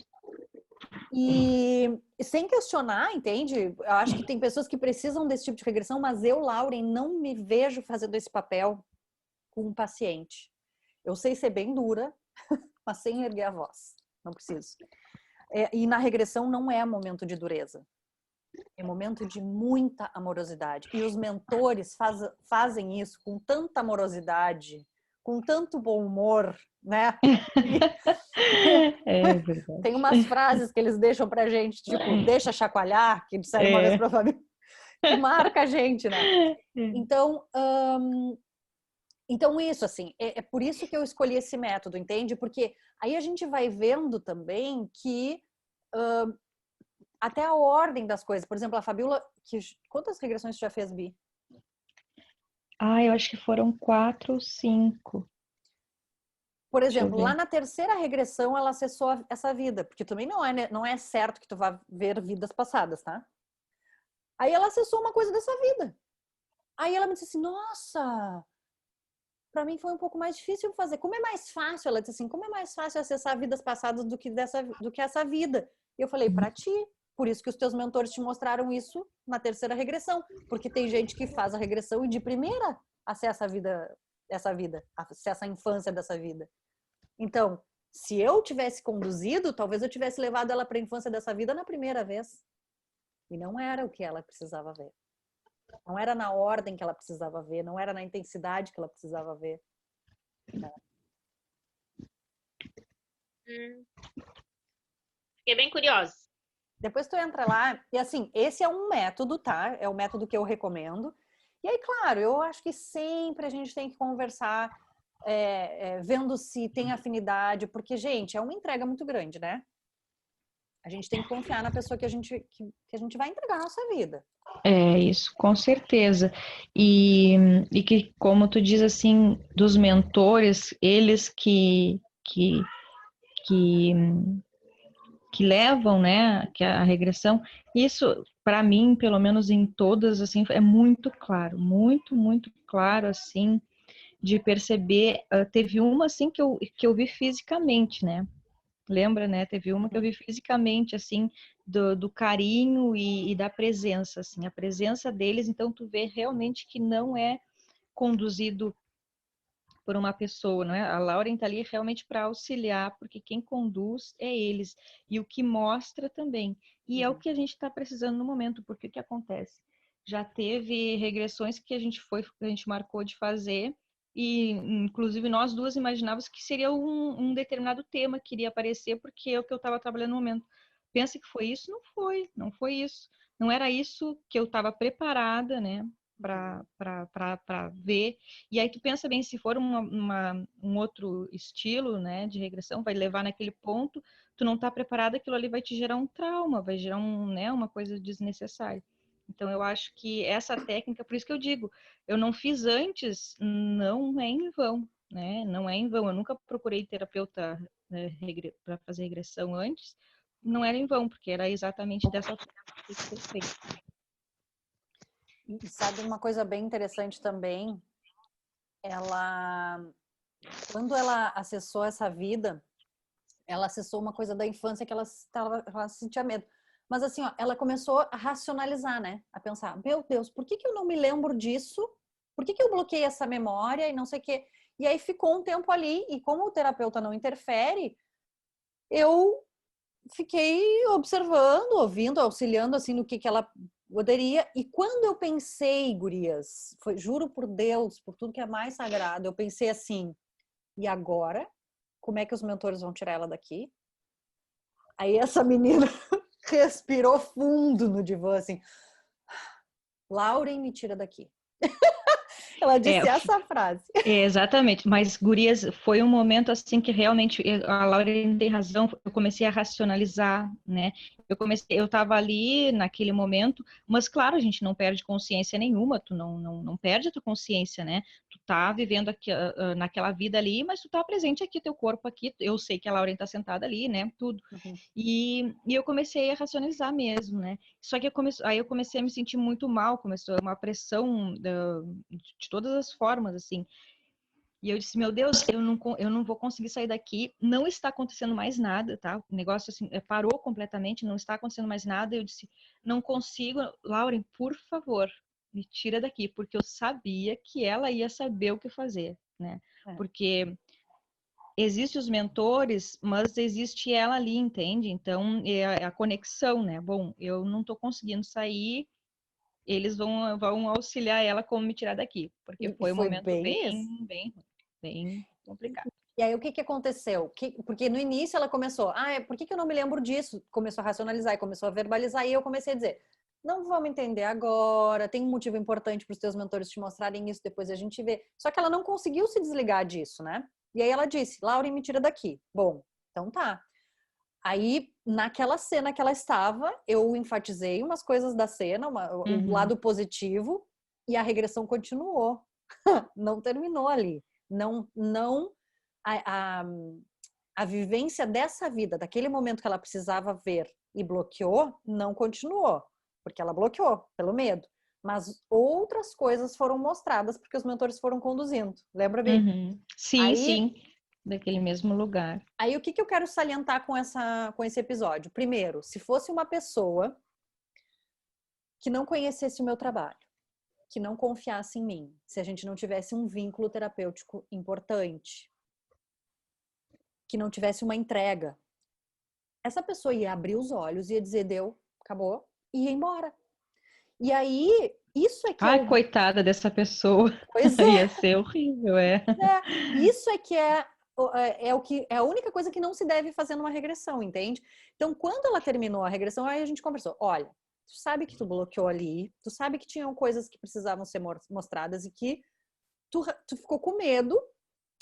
E sem questionar, entende? Eu acho que tem pessoas que precisam desse tipo de regressão, mas eu, Lauren, não me vejo fazendo esse papel com um paciente. Eu sei ser bem dura, mas sem erguer a voz. Não preciso. E na regressão não é momento de dureza. É momento de muita amorosidade. E os mentores fazem isso com tanta amorosidade, com tanto bom humor, né? Tem umas frases que eles deixam pra gente, tipo, deixa chacoalhar, que disseram uma vez pra família, que marca a gente, né? Então isso, assim, é por isso que eu escolhi esse método, entende? Porque aí a gente vai vendo também que até a ordem das coisas. Por exemplo, a Fabiola, quantas regressões você já fez, Bi? Eu acho que foram 4 ou 5. Por exemplo, lá na terceira regressão, ela acessou essa vida, porque também não é certo que tu vá ver vidas passadas, tá? Aí ela acessou uma coisa dessa vida. Aí ela me disse assim, nossa, pra mim foi um pouco mais difícil fazer. Como é mais fácil? Ela disse assim, como é mais fácil acessar vidas passadas do que essa vida? E eu falei, pra ti. Por isso que os teus mentores te mostraram isso na terceira regressão. Porque tem gente que faz a regressão e de primeira acessa essa vida, acessa a infância dessa vida. Então, se eu tivesse conduzido, talvez eu tivesse levado ela para a infância dessa vida na primeira vez. E não era o que ela precisava ver. Não era na ordem que ela precisava ver, não era na intensidade que ela precisava ver. Fiquei bem curiosa. Depois tu entra lá, e assim, esse é um método, tá? É o método que eu recomendo. E aí, claro, eu acho que sempre a gente tem que conversar, vendo se tem afinidade, porque, gente, é uma entrega muito grande, né? A gente tem que confiar na pessoa que a gente vai entregar a nossa vida. É isso, com certeza. E que, como tu diz assim, dos mentores, eles que levam, né, que a regressão, isso para mim, pelo menos em todas, assim, é muito claro, muito claro, assim, de perceber. Teve uma assim que eu vi fisicamente, né? Lembra, né? Teve uma que eu vi fisicamente, assim, do carinho e da presença, assim, a presença deles. Então tu vê realmente que não é conduzido por uma pessoa, não é? A Lauren está ali realmente para auxiliar, porque quem conduz é eles, e o que mostra também. E é o que a gente está precisando no momento, porque o que acontece? Já teve regressões que a gente marcou de fazer, e inclusive nós duas imaginávamos que seria um determinado tema que iria aparecer, porque é o que eu estava trabalhando no momento. Pensa que foi isso? Não foi isso. Não era isso que eu estava preparada, né? Para ver. E aí tu pensa bem, se for um outro estilo, né, de regressão, vai levar naquele ponto, tu não está preparado, aquilo ali vai te gerar um trauma, vai gerar né, uma coisa desnecessária. Então eu acho que essa técnica, por isso que eu digo, eu não fiz antes, não é em vão, né? Não é em vão. Eu nunca procurei terapeuta, né, para fazer regressão antes, não era em vão, porque era exatamente dessa forma que foi feito. E sabe uma coisa bem interessante também? Quando ela acessou essa vida, ela acessou uma coisa da infância que ela sentia medo. Mas assim, ó, ela começou a racionalizar, né? A pensar, meu Deus, por que eu não me lembro disso? Por que eu bloqueei essa memória e não sei o quê? E aí ficou um tempo ali, e como o terapeuta não interfere, eu fiquei observando, ouvindo, auxiliando assim no que ela poderia. E quando eu pensei, gurias, juro por Deus, por tudo que é mais sagrado, eu pensei assim, e agora? Como é que os mentores vão tirar ela daqui? Aí essa menina respirou fundo no divã, assim, Lauren, me tira daqui. Ela disse essa frase. Exatamente, mas gurias, foi um momento assim que realmente a Lauren tem razão, eu comecei a racionalizar, né? Eu estava ali naquele momento, mas claro, a gente não perde consciência nenhuma, tu não perde a tua consciência, né? Tu tá vivendo aqui, naquela vida ali, mas tu tá presente aqui, teu corpo aqui, eu sei que a Lauren tá sentada ali, né? Tudo. E eu comecei a racionalizar mesmo, né? Só que aí eu comecei a me sentir muito mal, começou uma pressão de todas as formas, assim. E eu disse, meu Deus, eu não vou conseguir sair daqui, não está acontecendo mais nada, tá? O negócio assim, parou completamente, não está acontecendo mais nada. Eu disse, não consigo, Lauren, por favor, me tira daqui, porque eu sabia que ela ia saber o que fazer, né? Porque existem os mentores, mas existe ela ali, entende? Então, é a conexão, né? Bom, eu não estou conseguindo sair, eles vão auxiliar ela como me tirar daqui, porque foi um momento bem complicado. E aí, o que aconteceu? Porque no início ela começou, por que eu não me lembro disso? Começou a racionalizar e começou a verbalizar, e eu comecei a dizer, não vamos entender agora, tem um motivo importante para os teus mentores te mostrarem isso, depois a gente vê. Só que ela não conseguiu se desligar disso, né? E aí ela disse, Lauren, me tira daqui. Bom, então tá. Aí, naquela cena que ela estava, eu enfatizei umas coisas da cena, o lado positivo, e a regressão continuou. Não terminou ali. A vivência dessa vida, daquele momento que ela precisava ver e bloqueou, não continuou, porque ela bloqueou pelo medo. Mas outras coisas foram mostradas porque os mentores foram conduzindo. Lembra bem? Sim, sim, daquele mesmo lugar. Aí o que eu quero salientar com esse episódio? Primeiro, se fosse uma pessoa que não conhecesse o meu trabalho, que não confiasse em mim, se a gente não tivesse um vínculo terapêutico importante, que não tivesse uma entrega, essa pessoa ia abrir os olhos e ia dizer, deu, acabou, e ia embora. E aí, isso é que coitada dessa pessoa. Pois é. Ia ser horrível, Isso é que é a única coisa que não se deve fazer numa regressão, entende? Então, quando ela terminou a regressão, aí a gente conversou, olha, tu sabe que tu bloqueou ali, tu sabe que tinham coisas que precisavam ser mostradas e que tu ficou com medo,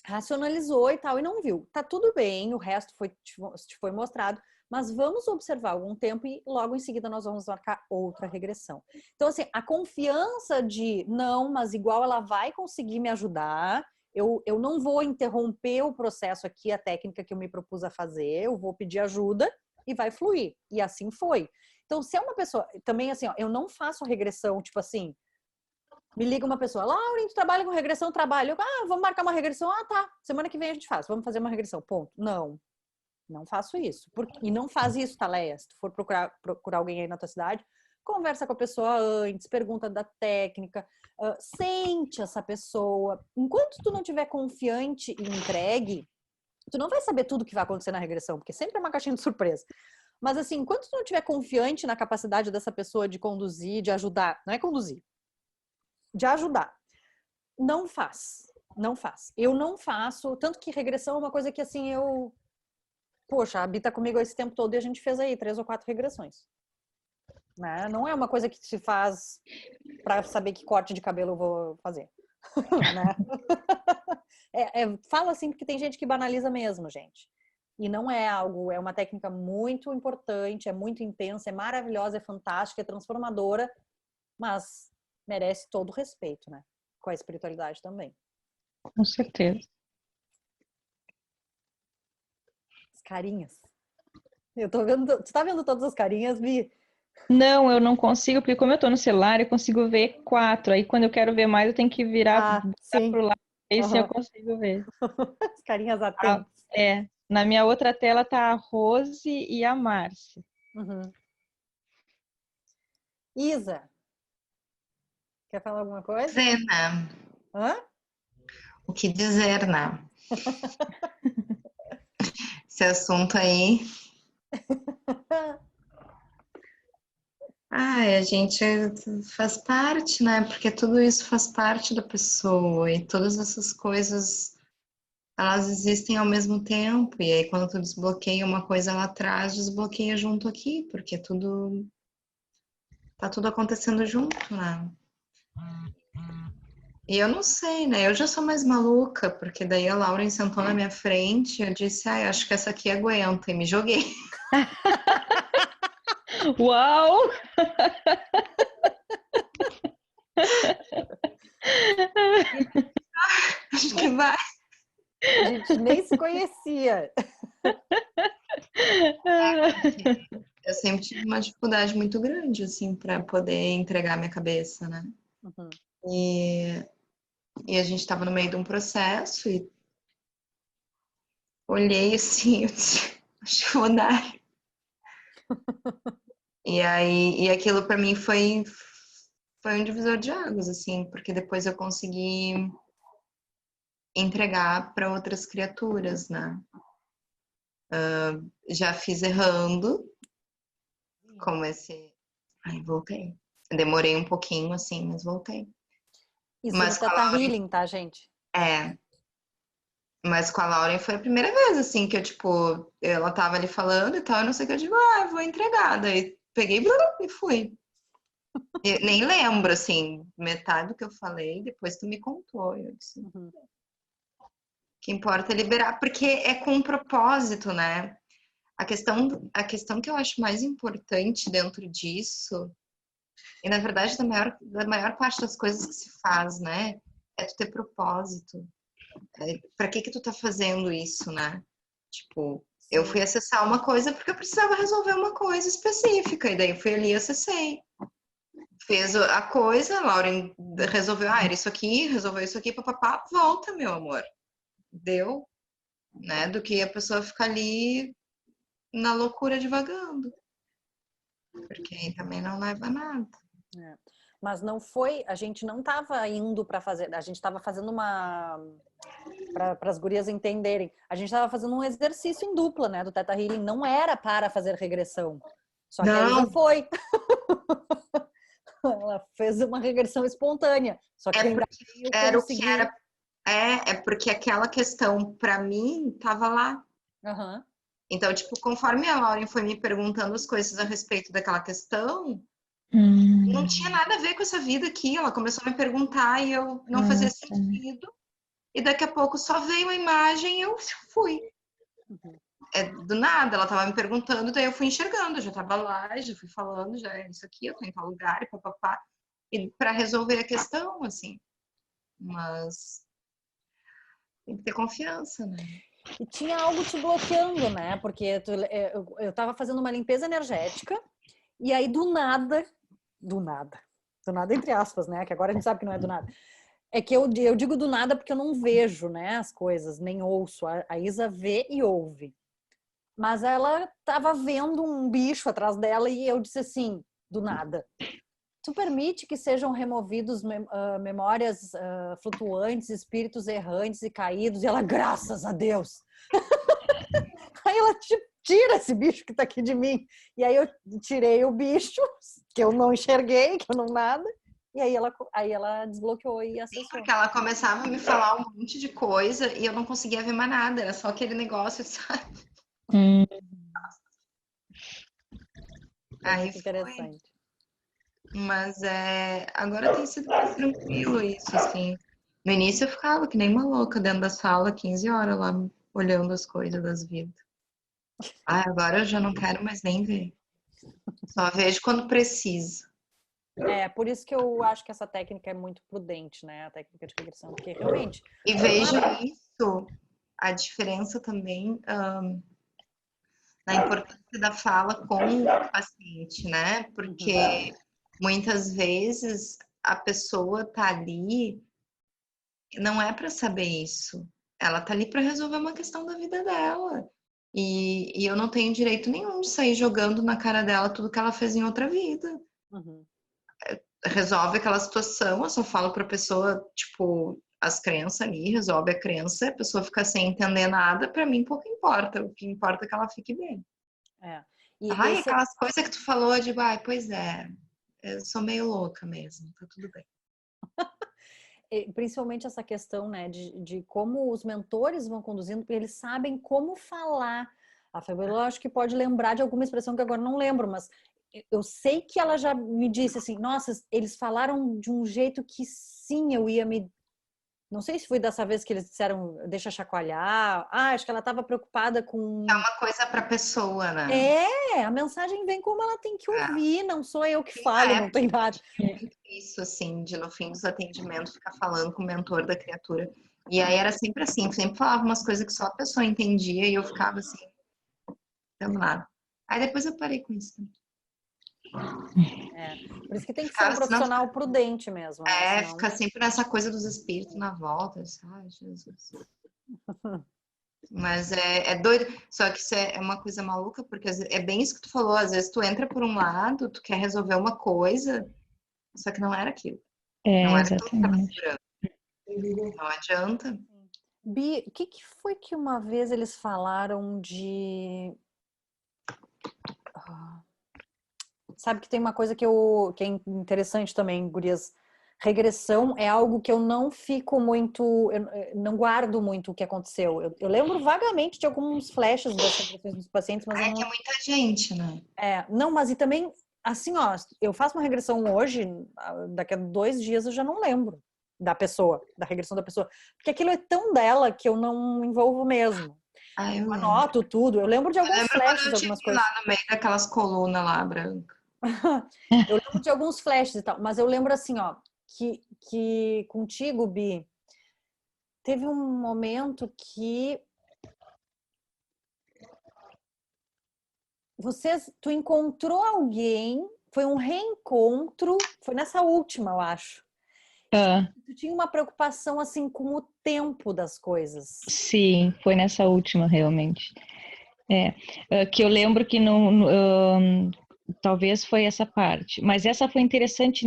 racionalizou e tal, e não viu. Tá tudo bem, o resto te foi mostrado, mas vamos observar algum tempo e logo em seguida nós vamos marcar outra regressão. Então, assim, a confiança de não, mas igual ela vai conseguir me ajudar, eu não vou interromper o processo aqui, a técnica que eu me propus a fazer, eu vou pedir ajuda e vai fluir. E assim foi. Então, se é uma pessoa, também assim, ó, eu não faço regressão, tipo assim, me liga uma pessoa, Lauren, tu trabalha com regressão, trabalho. Vamos marcar uma regressão? Tá, semana que vem a gente faz, vamos fazer uma regressão, ponto. Não faço isso. E não faz isso, tá, Leia? Se tu for procurar alguém aí na tua cidade, conversa com a pessoa antes, pergunta da técnica, sente essa pessoa. Enquanto tu não estiver confiante e entregue, tu não vai saber tudo que vai acontecer na regressão, porque sempre é uma caixinha de surpresa. Mas assim, enquanto tu não estiver confiante na capacidade dessa pessoa de conduzir, de ajudar, não é conduzir, de ajudar, não faz. Não faz. Eu não faço, tanto que regressão é uma coisa que assim, poxa, habita comigo esse tempo todo e a gente fez aí 3 ou 4 regressões. Né? Não é uma coisa que se faz para saber que corte de cabelo eu vou fazer. Né? Fala assim porque tem gente que banaliza mesmo, gente. E não é algo, é uma técnica muito importante, é muito intensa, é maravilhosa, é fantástica, é transformadora, mas merece todo o respeito, né? Com a espiritualidade também. Com certeza. As carinhas. Eu tô vendo, tu tá vendo todas as carinhas, Vi? Não, eu não consigo, porque como eu tô no celular, eu consigo ver 4. Aí quando eu quero ver mais, eu tenho que virar pro lado. Esse eu consigo ver. As carinhas atentas. Na minha outra tela tá a Rose e a Márcia. Uhum. Isa, quer falar alguma coisa? Dizer, né? Hã? O que dizer, né? Esse assunto aí. A gente faz parte, né? Porque tudo isso faz parte da pessoa e todas essas coisas, elas existem ao mesmo tempo. E aí, quando tu desbloqueia uma coisa lá atrás, desbloqueia junto aqui, porque tá tudo acontecendo junto, né? E eu não sei, né? Eu já sou mais maluca, porque daí a Lauren sentou na minha frente e eu disse, acho que essa aqui aguenta, e me joguei. Uau! Acho que vai. A gente nem se conhecia. Eu sempre tive uma dificuldade muito grande, assim, para poder entregar minha cabeça, né? Uhum. E a gente estava no meio de um processo e olhei assim, eu disse, acho que eu vou dar. E aquilo para mim foi um divisor de águas, assim, porque depois eu consegui entregar para outras criaturas, né? Já fiz errando, como esse... Ai, voltei. Demorei um pouquinho, assim, mas voltei. Isso Mas no Theta Healing, tá, gente? Mas com a Lauren foi a primeira vez, assim, que eu, tipo, ela tava ali falando e tal, eu não sei o que, eu digo, eu vou entregar. Daí peguei e fui. Eu nem lembro, assim, metade do que eu falei, depois tu me contou. Eu disse, O que importa é liberar, porque é com um propósito, né? A questão que eu acho mais importante dentro disso, e na verdade da maior parte das coisas que se faz, né? É tu ter propósito. Pra que tu tá fazendo isso, né? Tipo, eu fui acessar uma coisa porque eu precisava resolver uma coisa específica, e daí eu fui ali e acessei. Fez a coisa, a Lauren resolveu, era isso aqui, resolveu isso aqui, papapá, volta, meu amor. Deu, né? Do que a pessoa ficar ali na loucura divagando. Porque aí também não leva a nada. Mas não foi, a gente não estava indo para fazer, a gente estava fazendo para as gurias entenderem, a gente estava fazendo um exercício em dupla, né, do Theta Healing, não era para fazer regressão, só que a Isa foi. Ela fez uma regressão espontânea, só que era o que era. É porque aquela questão para mim estava lá. Uhum. Então, tipo, conforme a Lauren foi me perguntando as coisas a respeito daquela questão, não tinha nada a ver com essa vida aqui. Ela começou a me perguntar e eu não fazia sentido. E daqui a pouco só veio a imagem e eu fui. do nada, ela tava me perguntando, daí eu fui enxergando, eu já tava lá, já fui falando, já é isso aqui, eu tô em tal lugar, e papapá, e para resolver a questão, assim. Mas tem que ter confiança, né? E tinha algo te bloqueando, né? Porque eu tava fazendo uma limpeza energética e aí do nada entre aspas, né? Que agora a gente sabe que não é do nada. É que eu digo do nada porque eu não vejo, né, as coisas, nem ouço. A Isa vê e ouve. Mas ela tava vendo um bicho atrás dela e eu disse assim, do nada. Tu permite que sejam removidos memórias flutuantes, espíritos errantes e caídos? E ela, graças a Deus! Aí ela tira esse bicho que tá aqui de mim. E aí eu tirei o bicho, que eu não enxerguei, que eu não nada. E aí ela desbloqueou e acessou. Sim, porque ela começava a me falar um monte de coisa e eu não conseguia ver mais nada. Era só aquele negócio, sabe? Aí interessante. Mas agora tem sido mais tranquilo isso, assim. No início eu ficava que nem uma louca dentro da sala, 15 horas lá, olhando as coisas das vidas. Agora eu já não quero mais nem ver. Só vejo quando precisa. Por isso que eu acho que essa técnica é muito prudente, né? A técnica de regressão, porque realmente... E vejo isso, a diferença também na importância da fala com o paciente, né? Porque muitas vezes a pessoa tá ali, não é para saber isso. Ela tá ali para resolver uma questão da vida dela. E eu não tenho direito nenhum de sair jogando na cara dela tudo que ela fez em outra vida. Resolve aquela situação, eu só falo pra pessoa, tipo, as crenças ali, resolve a crença, a pessoa fica sem entender nada, pra mim pouco importa. O que importa é que ela fique bem. Aquelas coisas que tu falou, eu digo, pois é, eu sou meio louca mesmo, tá tudo bem. Principalmente essa questão, né, de como os mentores vão conduzindo, porque eles sabem como falar. A Fabiola, eu acho que pode lembrar de alguma expressão que agora não lembro, mas eu sei que ela já me disse assim, nossa, eles falaram de um jeito que sim, eu ia me... Não sei se foi dessa vez que eles disseram, deixa chacoalhar. Acho que ela estava preocupada com... É uma coisa pra pessoa, né? A mensagem vem como ela tem que ouvir, não sou eu que falo, não tem nada. Isso, assim, de no fim dos atendimentos ficar falando com o mentor da criatura. E aí era sempre assim, sempre falava umas coisas que só a pessoa entendia e eu ficava assim, tamo lá. Aí depois eu parei com isso. Por isso que tem que ser um profissional prudente mesmo. Né? Senão... Fica sempre nessa coisa dos espíritos na volta. Ai, Jesus. Mas é doido. Só que isso é uma coisa maluca, porque é bem isso que tu falou. Às vezes tu entra por um lado, tu quer resolver uma coisa, só que não era aquilo. Não era aquilo que tava segurando. Não adianta. Bi, o que foi que uma vez eles falaram de... Sabe que tem uma coisa que é interessante também, gurias. Regressão é algo que eu não fico muito... Eu não guardo muito o que aconteceu. Eu lembro vagamente de alguns flashes das regressões dos pacientes, mas eu não... que é muita gente, né? Não, mas e também, assim, ó, eu faço uma regressão hoje, daqui a 2 dias eu já não lembro da pessoa, da regressão da pessoa. Porque aquilo é tão dela que eu não me envolvo mesmo. Eu anoto tudo. Eu lembro de alguns flashes, algumas coisas. Lá no meio daquelas colunas lá, branca. Eu lembro de alguns flashes e tal, mas eu lembro assim, ó, que contigo, Bi, teve um momento que tu encontrou alguém, foi um reencontro, foi nessa última, eu acho. Tu tinha uma preocupação assim com o tempo das coisas. Sim, foi nessa última realmente. Que eu lembro que talvez foi essa parte, mas essa foi interessante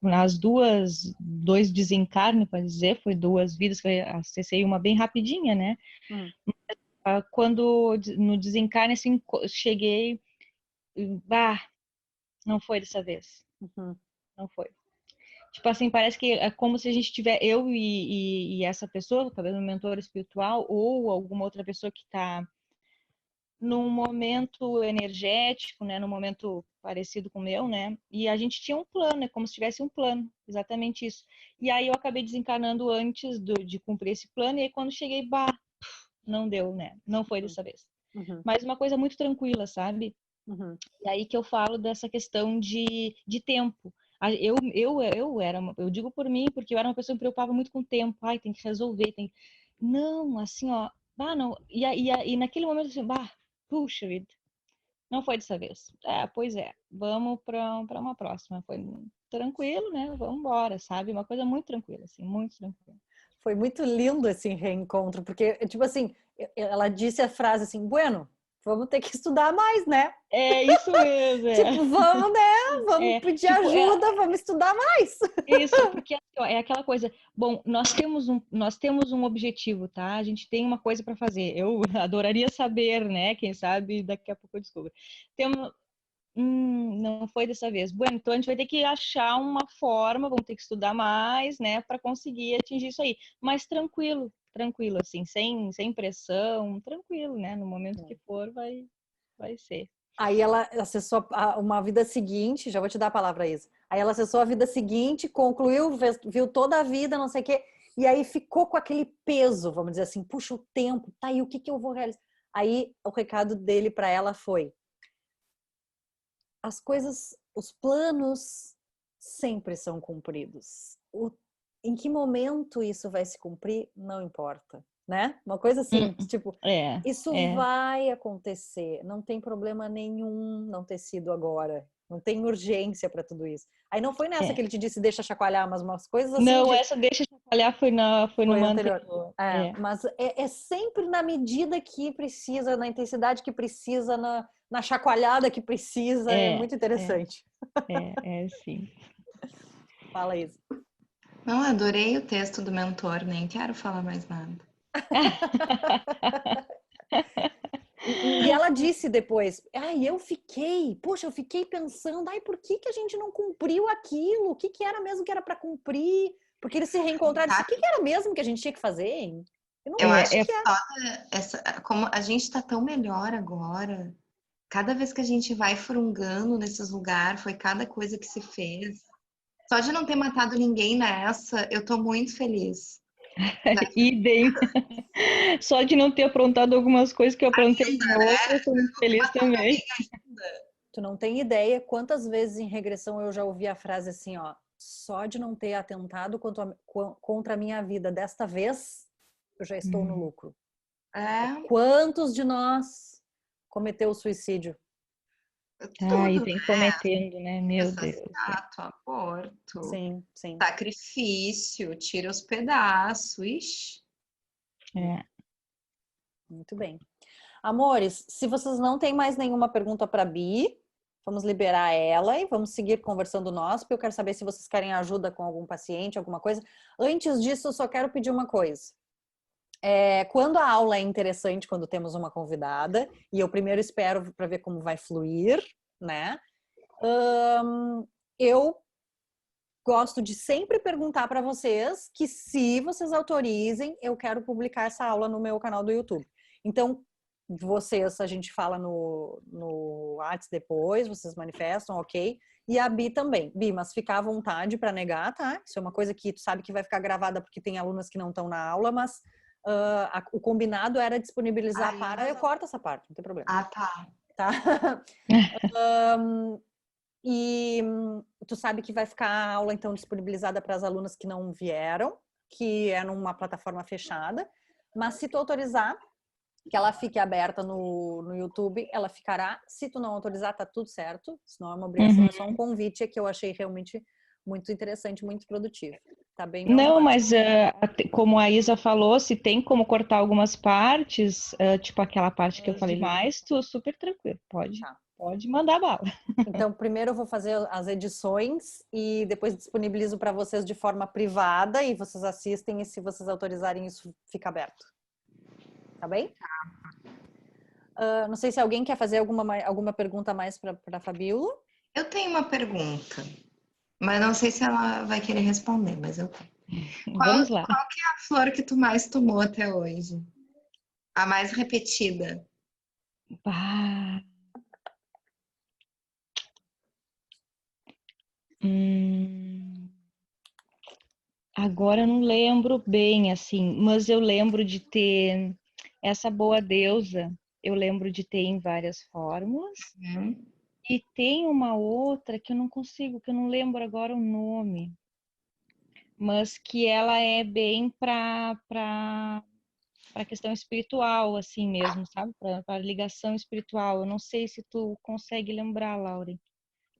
nas dois desencarnes, para dizer, foi 2 vidas que eu acessei, uma bem rapidinha, né? Quando no desencarne assim, cheguei, não foi dessa vez, não foi. Tipo assim, parece que é como se a gente tiver, eu e essa pessoa, talvez um mentor espiritual ou alguma outra pessoa que está num momento energético, né, num momento parecido com o meu, né, e a gente tinha um plano, é como se tivesse um plano, exatamente isso. E aí eu acabei desencarnando antes de cumprir esse plano, e aí quando cheguei, não deu, né, não foi dessa vez. mas uma coisa muito tranquila, sabe? Uhum. E aí que eu falo dessa questão de tempo. Eu digo por mim, porque eu era uma pessoa que me preocupava muito com o tempo. Ai, tem que resolver, tem... Não, assim, ó, não. E naquele momento, assim, puxa vida, não foi dessa vez. Pois é, vamos para uma próxima. Foi tranquilo, né? Vamos embora, sabe? Uma coisa muito tranquila, assim, muito tranquila. Foi muito lindo esse reencontro, porque, tipo assim, ela disse a frase assim, bueno, vamos ter que estudar mais, né? É isso mesmo. Tipo, vamos, né? Vamos pedir ajuda, vamos estudar mais. Isso, porque é aquela coisa. Bom, nós temos um objetivo, tá? A gente tem uma coisa para fazer. Eu adoraria saber, né? Quem sabe daqui a pouco eu descubro. Não foi dessa vez. Bueno, então a gente vai ter que achar uma forma, vamos ter que estudar mais, né, para conseguir atingir isso aí. Mas tranquilo, assim, sem pressão, tranquilo, né? No momento que for, vai ser. Aí ela acessou uma vida seguinte, já vou te dar a palavra, Isa. Aí ela acessou a vida seguinte, concluiu, viu toda a vida, não sei o quê, e aí ficou com aquele peso, vamos dizer assim, puxa o tempo, tá aí, o que que eu vou realizar? Aí o recado dele para ela foi: as coisas, os planos sempre são cumpridos. Em que momento isso vai se cumprir, não importa, né? Uma coisa assim, tipo, isso vai acontecer, não tem problema nenhum não ter sido agora, não tem urgência para tudo isso. Aí não foi nessa que ele te disse deixa chacoalhar, mas umas coisas assim. Não, essa deixa chacoalhar foi no anterior. Mas é sempre na medida que precisa, na intensidade que precisa, na chacoalhada que precisa, é muito interessante. Sim. Fala, Isa. Não, adorei o texto do mentor, nem quero falar mais nada. E ela disse depois, eu fiquei pensando, por que a gente não cumpriu aquilo? O que era mesmo que era para cumprir? Porque eles se reencontraram, o que era mesmo que a gente tinha que fazer, hein? Eu acho que como a gente está tão melhor agora, cada vez que a gente vai frungando nesses lugares, foi cada coisa que se fez. Só de não ter matado ninguém nessa, eu tô muito feliz. Idem. Só de não ter aprontado algumas coisas que eu aprontei em outras, eu tô muito feliz também. Tu não tem ideia quantas vezes em regressão eu já ouvi a frase assim, ó, só de não ter atentado contra a minha vida desta vez, eu já estou no lucro. Quantos de nós cometeu suicídio? E tem cometendo, né? Meu Deus. Assassinato, aborto, sim. Sacrifício, tira os pedaços. Ixi. Muito bem. Amores, se vocês não têm mais nenhuma pergunta para a Bi, vamos liberar ela e vamos seguir conversando nós, porque eu quero saber se vocês querem ajuda com algum paciente, alguma coisa. Antes disso, eu só quero pedir uma coisa. Quando a aula é interessante, quando temos uma convidada, e eu primeiro espero para ver como vai fluir, né? Eu gosto de sempre perguntar para vocês que se vocês autorizem, eu quero publicar essa aula no meu canal do YouTube. Então, vocês, a gente fala no WhatsApp depois, vocês manifestam, ok? E a Bi também. Bi, mas fica à vontade para negar, tá? Isso é uma coisa que tu sabe que vai ficar gravada porque tem alunas que não estão na aula, mas o combinado era disponibilizar eu corto essa parte, não tem problema. Tá? E tu sabe que vai ficar a aula, então, disponibilizada para as alunas que não vieram, que é numa plataforma fechada. Mas se tu autorizar que ela fique aberta no YouTube, ela ficará. Se tu não autorizar, tá tudo certo. Se não é uma obrigação, é só um convite que eu achei realmente muito interessante, muito produtivo. Tá bem? Não, mas como a Isa falou, se tem como cortar algumas partes, tipo aquela parte que eu falei mais, tu super tranquilo, pode mandar bala. Então, primeiro eu vou fazer as edições e depois disponibilizo para vocês de forma privada e vocês assistem e se vocês autorizarem isso fica aberto. Tá bem? Não sei se alguém quer fazer alguma pergunta mais para a Fabíola. Eu tenho uma pergunta, mas não sei se ela vai querer responder, mas eu tenho. Vamos lá. Qual que é a flor que tu mais tomou até hoje? A mais repetida? Agora eu não lembro bem, assim, mas eu lembro de ter essa boa deusa, eu lembro de ter em várias fórmulas. Uhum. E tem uma outra que eu não consigo, que eu não lembro agora o nome. Mas que ela é bem para questão espiritual, assim mesmo, sabe? Para ligação espiritual. Eu não sei se tu consegue lembrar, Lauren.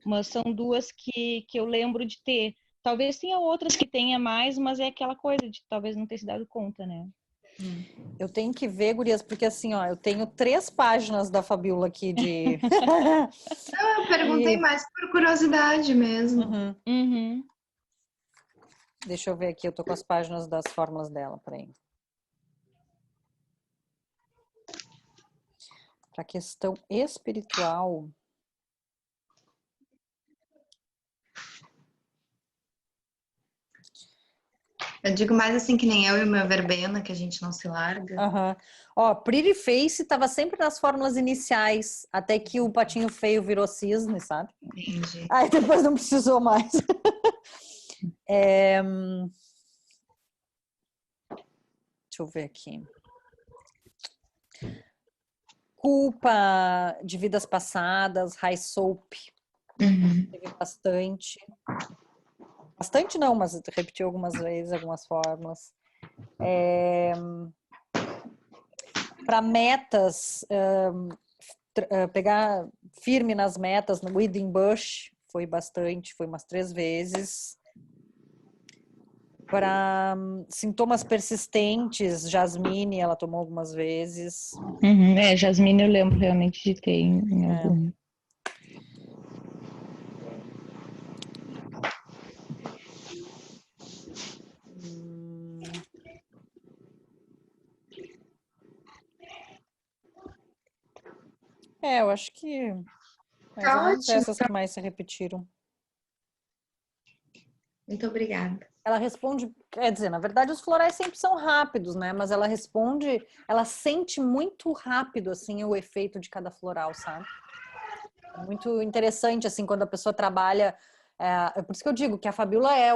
Mas são duas que eu lembro de ter. Talvez tenha outras que tenha mais, mas é aquela coisa de talvez não ter se dado conta, né? Eu tenho que ver, gurias, porque assim, ó, eu tenho 3 páginas da Fabiola aqui de... Não, eu perguntei mais por curiosidade mesmo. Uhum. Uhum. Deixa eu ver aqui, eu tô com as páginas das fórmulas dela, peraí. Para questão espiritual... Eu digo mais assim que nem eu e o meu verbena, que a gente não se larga. Uhum. Ó, Pretty Face estava sempre nas fórmulas iniciais, até que o patinho feio virou cisne, sabe? Entendi. Aí depois não precisou mais. Deixa eu ver aqui. Culpa de vidas passadas, High Soap. Uhum. Teve bastante. Bastante não, mas repetiu algumas vezes, algumas fórmulas. Para metas, pegar firme nas metas, no Weeding Bush, foi bastante, foi umas 3 vezes. Para sintomas persistentes, Jasmine, ela tomou algumas vezes. Uhum. Jasmine eu lembro realmente de ter em algum. Eu acho que mais ou menos essas que mais se repetiram. Muito obrigada. Ela responde, quer dizer, na verdade os florais sempre são rápidos, né? Mas ela responde, ela sente muito rápido, assim, o efeito de cada floral, sabe? É muito interessante, assim, quando a pessoa trabalha... É por isso que eu digo que a Fabiola é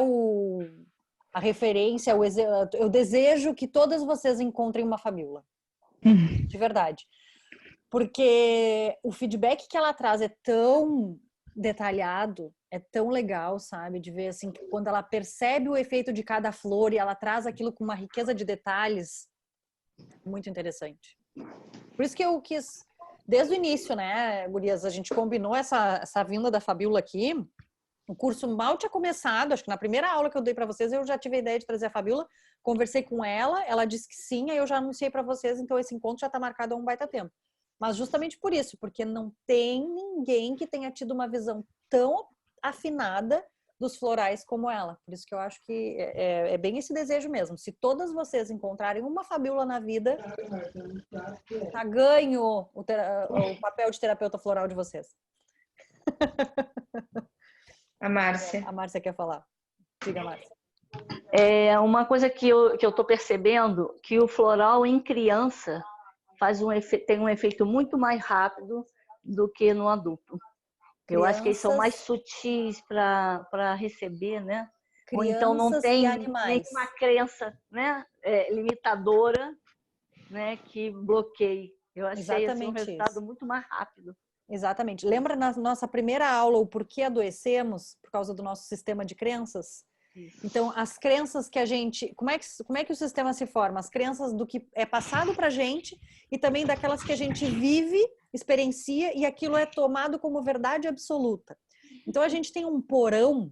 a referência, eu desejo que todas vocês encontrem uma Fabiola. De verdade. Porque o feedback que ela traz é tão detalhado, é tão legal, sabe? De ver assim, que quando ela percebe o efeito de cada flor e ela traz aquilo com uma riqueza de detalhes, muito interessante. Por isso que eu quis, desde o início, né, gurias, a gente combinou essa vinda da Fabiola aqui. O curso mal tinha começado, acho que na primeira aula que eu dei para vocês, eu já tive a ideia de trazer a Fabiola, conversei com ela disse que sim, aí eu já anunciei para vocês, então esse encontro já está marcado há um baita tempo. Mas justamente por isso, porque não tem ninguém que tenha tido uma visão tão afinada dos florais como ela. Por isso que eu acho que é bem esse desejo mesmo. Se todas vocês encontrarem uma Fabiola na vida, tá ganho o papel de terapeuta floral de vocês. A Márcia. A Márcia quer falar. Diga, Márcia. É uma coisa que eu tô percebendo, que o floral em criança tem um efeito muito mais rápido do que no adulto. Eu acho que eles são mais sutis para receber, né? Ou então não tem nenhuma crença, né, limitadora, né, que bloqueie. Eu achei assim, um resultado muito mais rápido. Exatamente. Lembra na nossa primeira aula o porquê adoecemos por causa do nosso sistema de crenças? Então, as crenças que a gente... Como é que o sistema se forma? As crenças do que é passado pra gente e também daquelas que a gente vive, experiencia e aquilo é tomado como verdade absoluta. Então, a gente tem um porão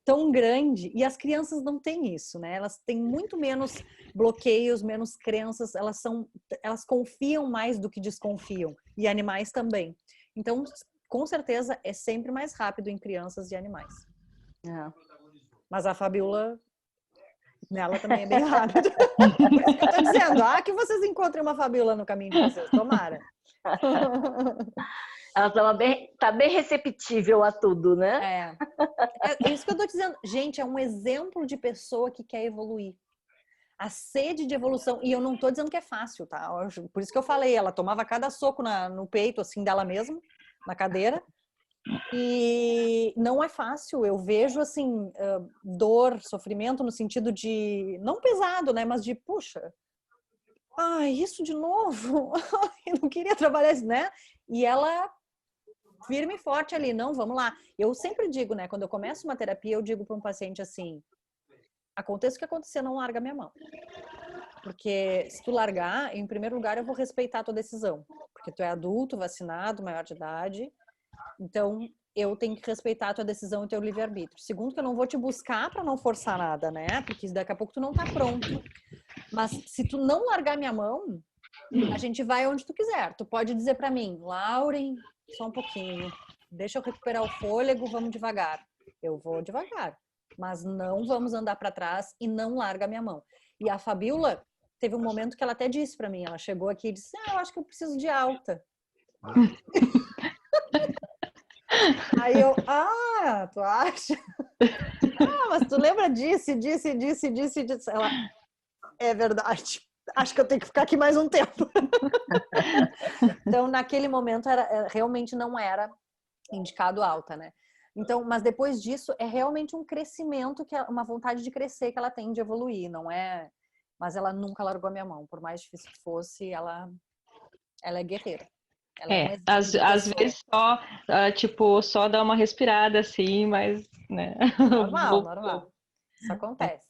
tão grande e as crianças não têm isso, né? Elas têm muito menos bloqueios, menos crenças, elas confiam mais do que desconfiam e animais também. Então, com certeza, é sempre mais rápido em crianças e animais. Mas a Fabiola, nela também é bem rápido. Por isso que eu tô dizendo, que vocês encontrem uma Fabiola no caminho de vocês, tomara. Ela tá bem receptível a tudo, né? É isso que eu tô dizendo. Gente, é um exemplo de pessoa que quer evoluir. A sede de evolução, e eu não tô dizendo que é fácil, tá? Por isso que eu falei, ela tomava cada soco no peito, assim, dela mesma, na cadeira. E não é fácil, eu vejo assim, dor, sofrimento no sentido de, não pesado, né, mas de, puxa, ai, isso de novo? Eu não queria trabalhar isso, né? E ela firme e forte ali, não, vamos lá. Eu sempre digo, né, quando eu começo uma terapia, eu digo para um paciente assim, aconteça o que acontecer, não larga minha mão. Porque se tu largar, em primeiro lugar, eu vou respeitar a tua decisão. Porque tu é adulto, vacinado, maior de idade. Então, eu tenho que respeitar a tua decisão e o teu livre-arbítrio. Segundo, que eu não vou te buscar para não forçar nada, né? Porque daqui a pouco tu não tá pronto. Mas se tu não largar minha mão, a gente vai onde tu quiser. Tu pode dizer para mim, Lauren, só um pouquinho. Deixa eu recuperar o fôlego, vamos devagar. Eu vou devagar. Mas não vamos andar para trás e não larga a minha mão. E a Fabiola teve um momento que ela até disse para mim, ela chegou aqui e disse, eu acho que eu preciso de alta. Aí eu, tu acha? Mas tu lembra disso, disso. Ela, é verdade. Acho que eu tenho que ficar aqui mais um tempo. Então, naquele momento, realmente não era indicado alta, né? Então, mas depois disso, é realmente um crescimento, uma vontade de crescer que ela tem, de evoluir, não é? Mas ela nunca largou a minha mão. Por mais difícil que fosse, ela é guerreira. Ela é um exemplo às vezes só, tipo, só dá uma respirada assim, mas, né? Normal. Isso acontece.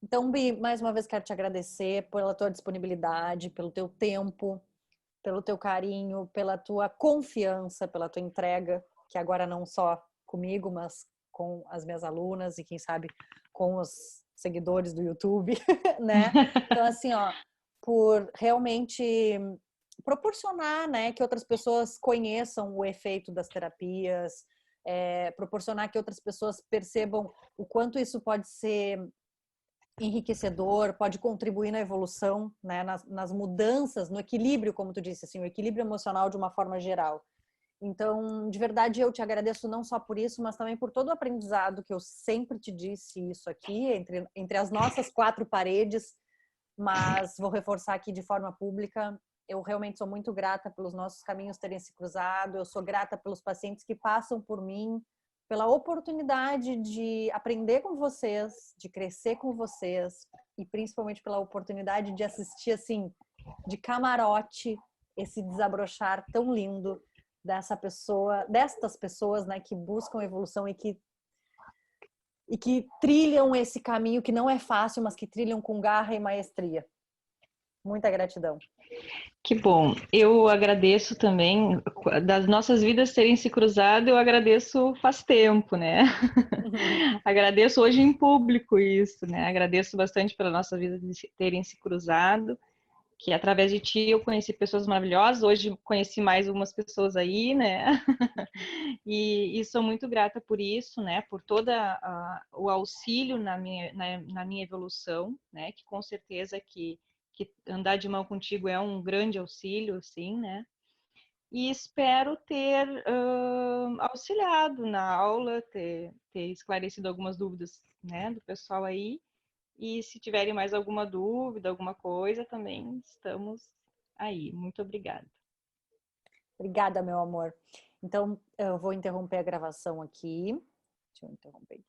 Então, Bi, mais uma vez quero te agradecer pela tua disponibilidade, pelo teu tempo, pelo teu carinho, pela tua confiança, pela tua entrega, que agora não só comigo, mas com as minhas alunas e quem sabe com os seguidores do YouTube, né? Então, assim, ó, por realmente proporcionar, né, que outras pessoas conheçam o efeito das terapias, proporcionar que outras pessoas percebam o quanto isso pode ser enriquecedor, pode contribuir na evolução, né, nas mudanças, no equilíbrio, como tu disse, assim, o equilíbrio emocional de uma forma geral. Então, de verdade, eu te agradeço não só por isso, mas também por todo o aprendizado que eu sempre te disse isso aqui, entre as nossas quatro paredes, mas vou reforçar aqui de forma pública. Eu realmente sou muito grata pelos nossos caminhos terem se cruzado, eu sou grata pelos pacientes que passam por mim, pela oportunidade de aprender com vocês, de crescer com vocês e principalmente pela oportunidade de assistir assim de camarote esse desabrochar tão lindo destas pessoas, né, que buscam evolução e que trilham esse caminho que não é fácil, mas que trilham com garra e maestria. Muita gratidão. Que bom. Eu agradeço também, das nossas vidas terem se cruzado, eu agradeço faz tempo, né? Agradeço hoje em público isso, né? Agradeço bastante pela nossa vida terem se cruzado, que através de ti eu conheci pessoas maravilhosas, hoje conheci mais umas pessoas aí, né? E sou muito grata por isso, né? Por todo o auxílio na minha evolução, né? Que com certeza que andar de mão contigo é um grande auxílio, assim, né? E espero ter auxiliado na aula, ter esclarecido algumas dúvidas, né, do pessoal aí. E se tiverem mais alguma dúvida, alguma coisa, também estamos aí. Muito obrigada. Obrigada, meu amor. Então, eu vou interromper a gravação aqui. Deixa eu interromper aqui.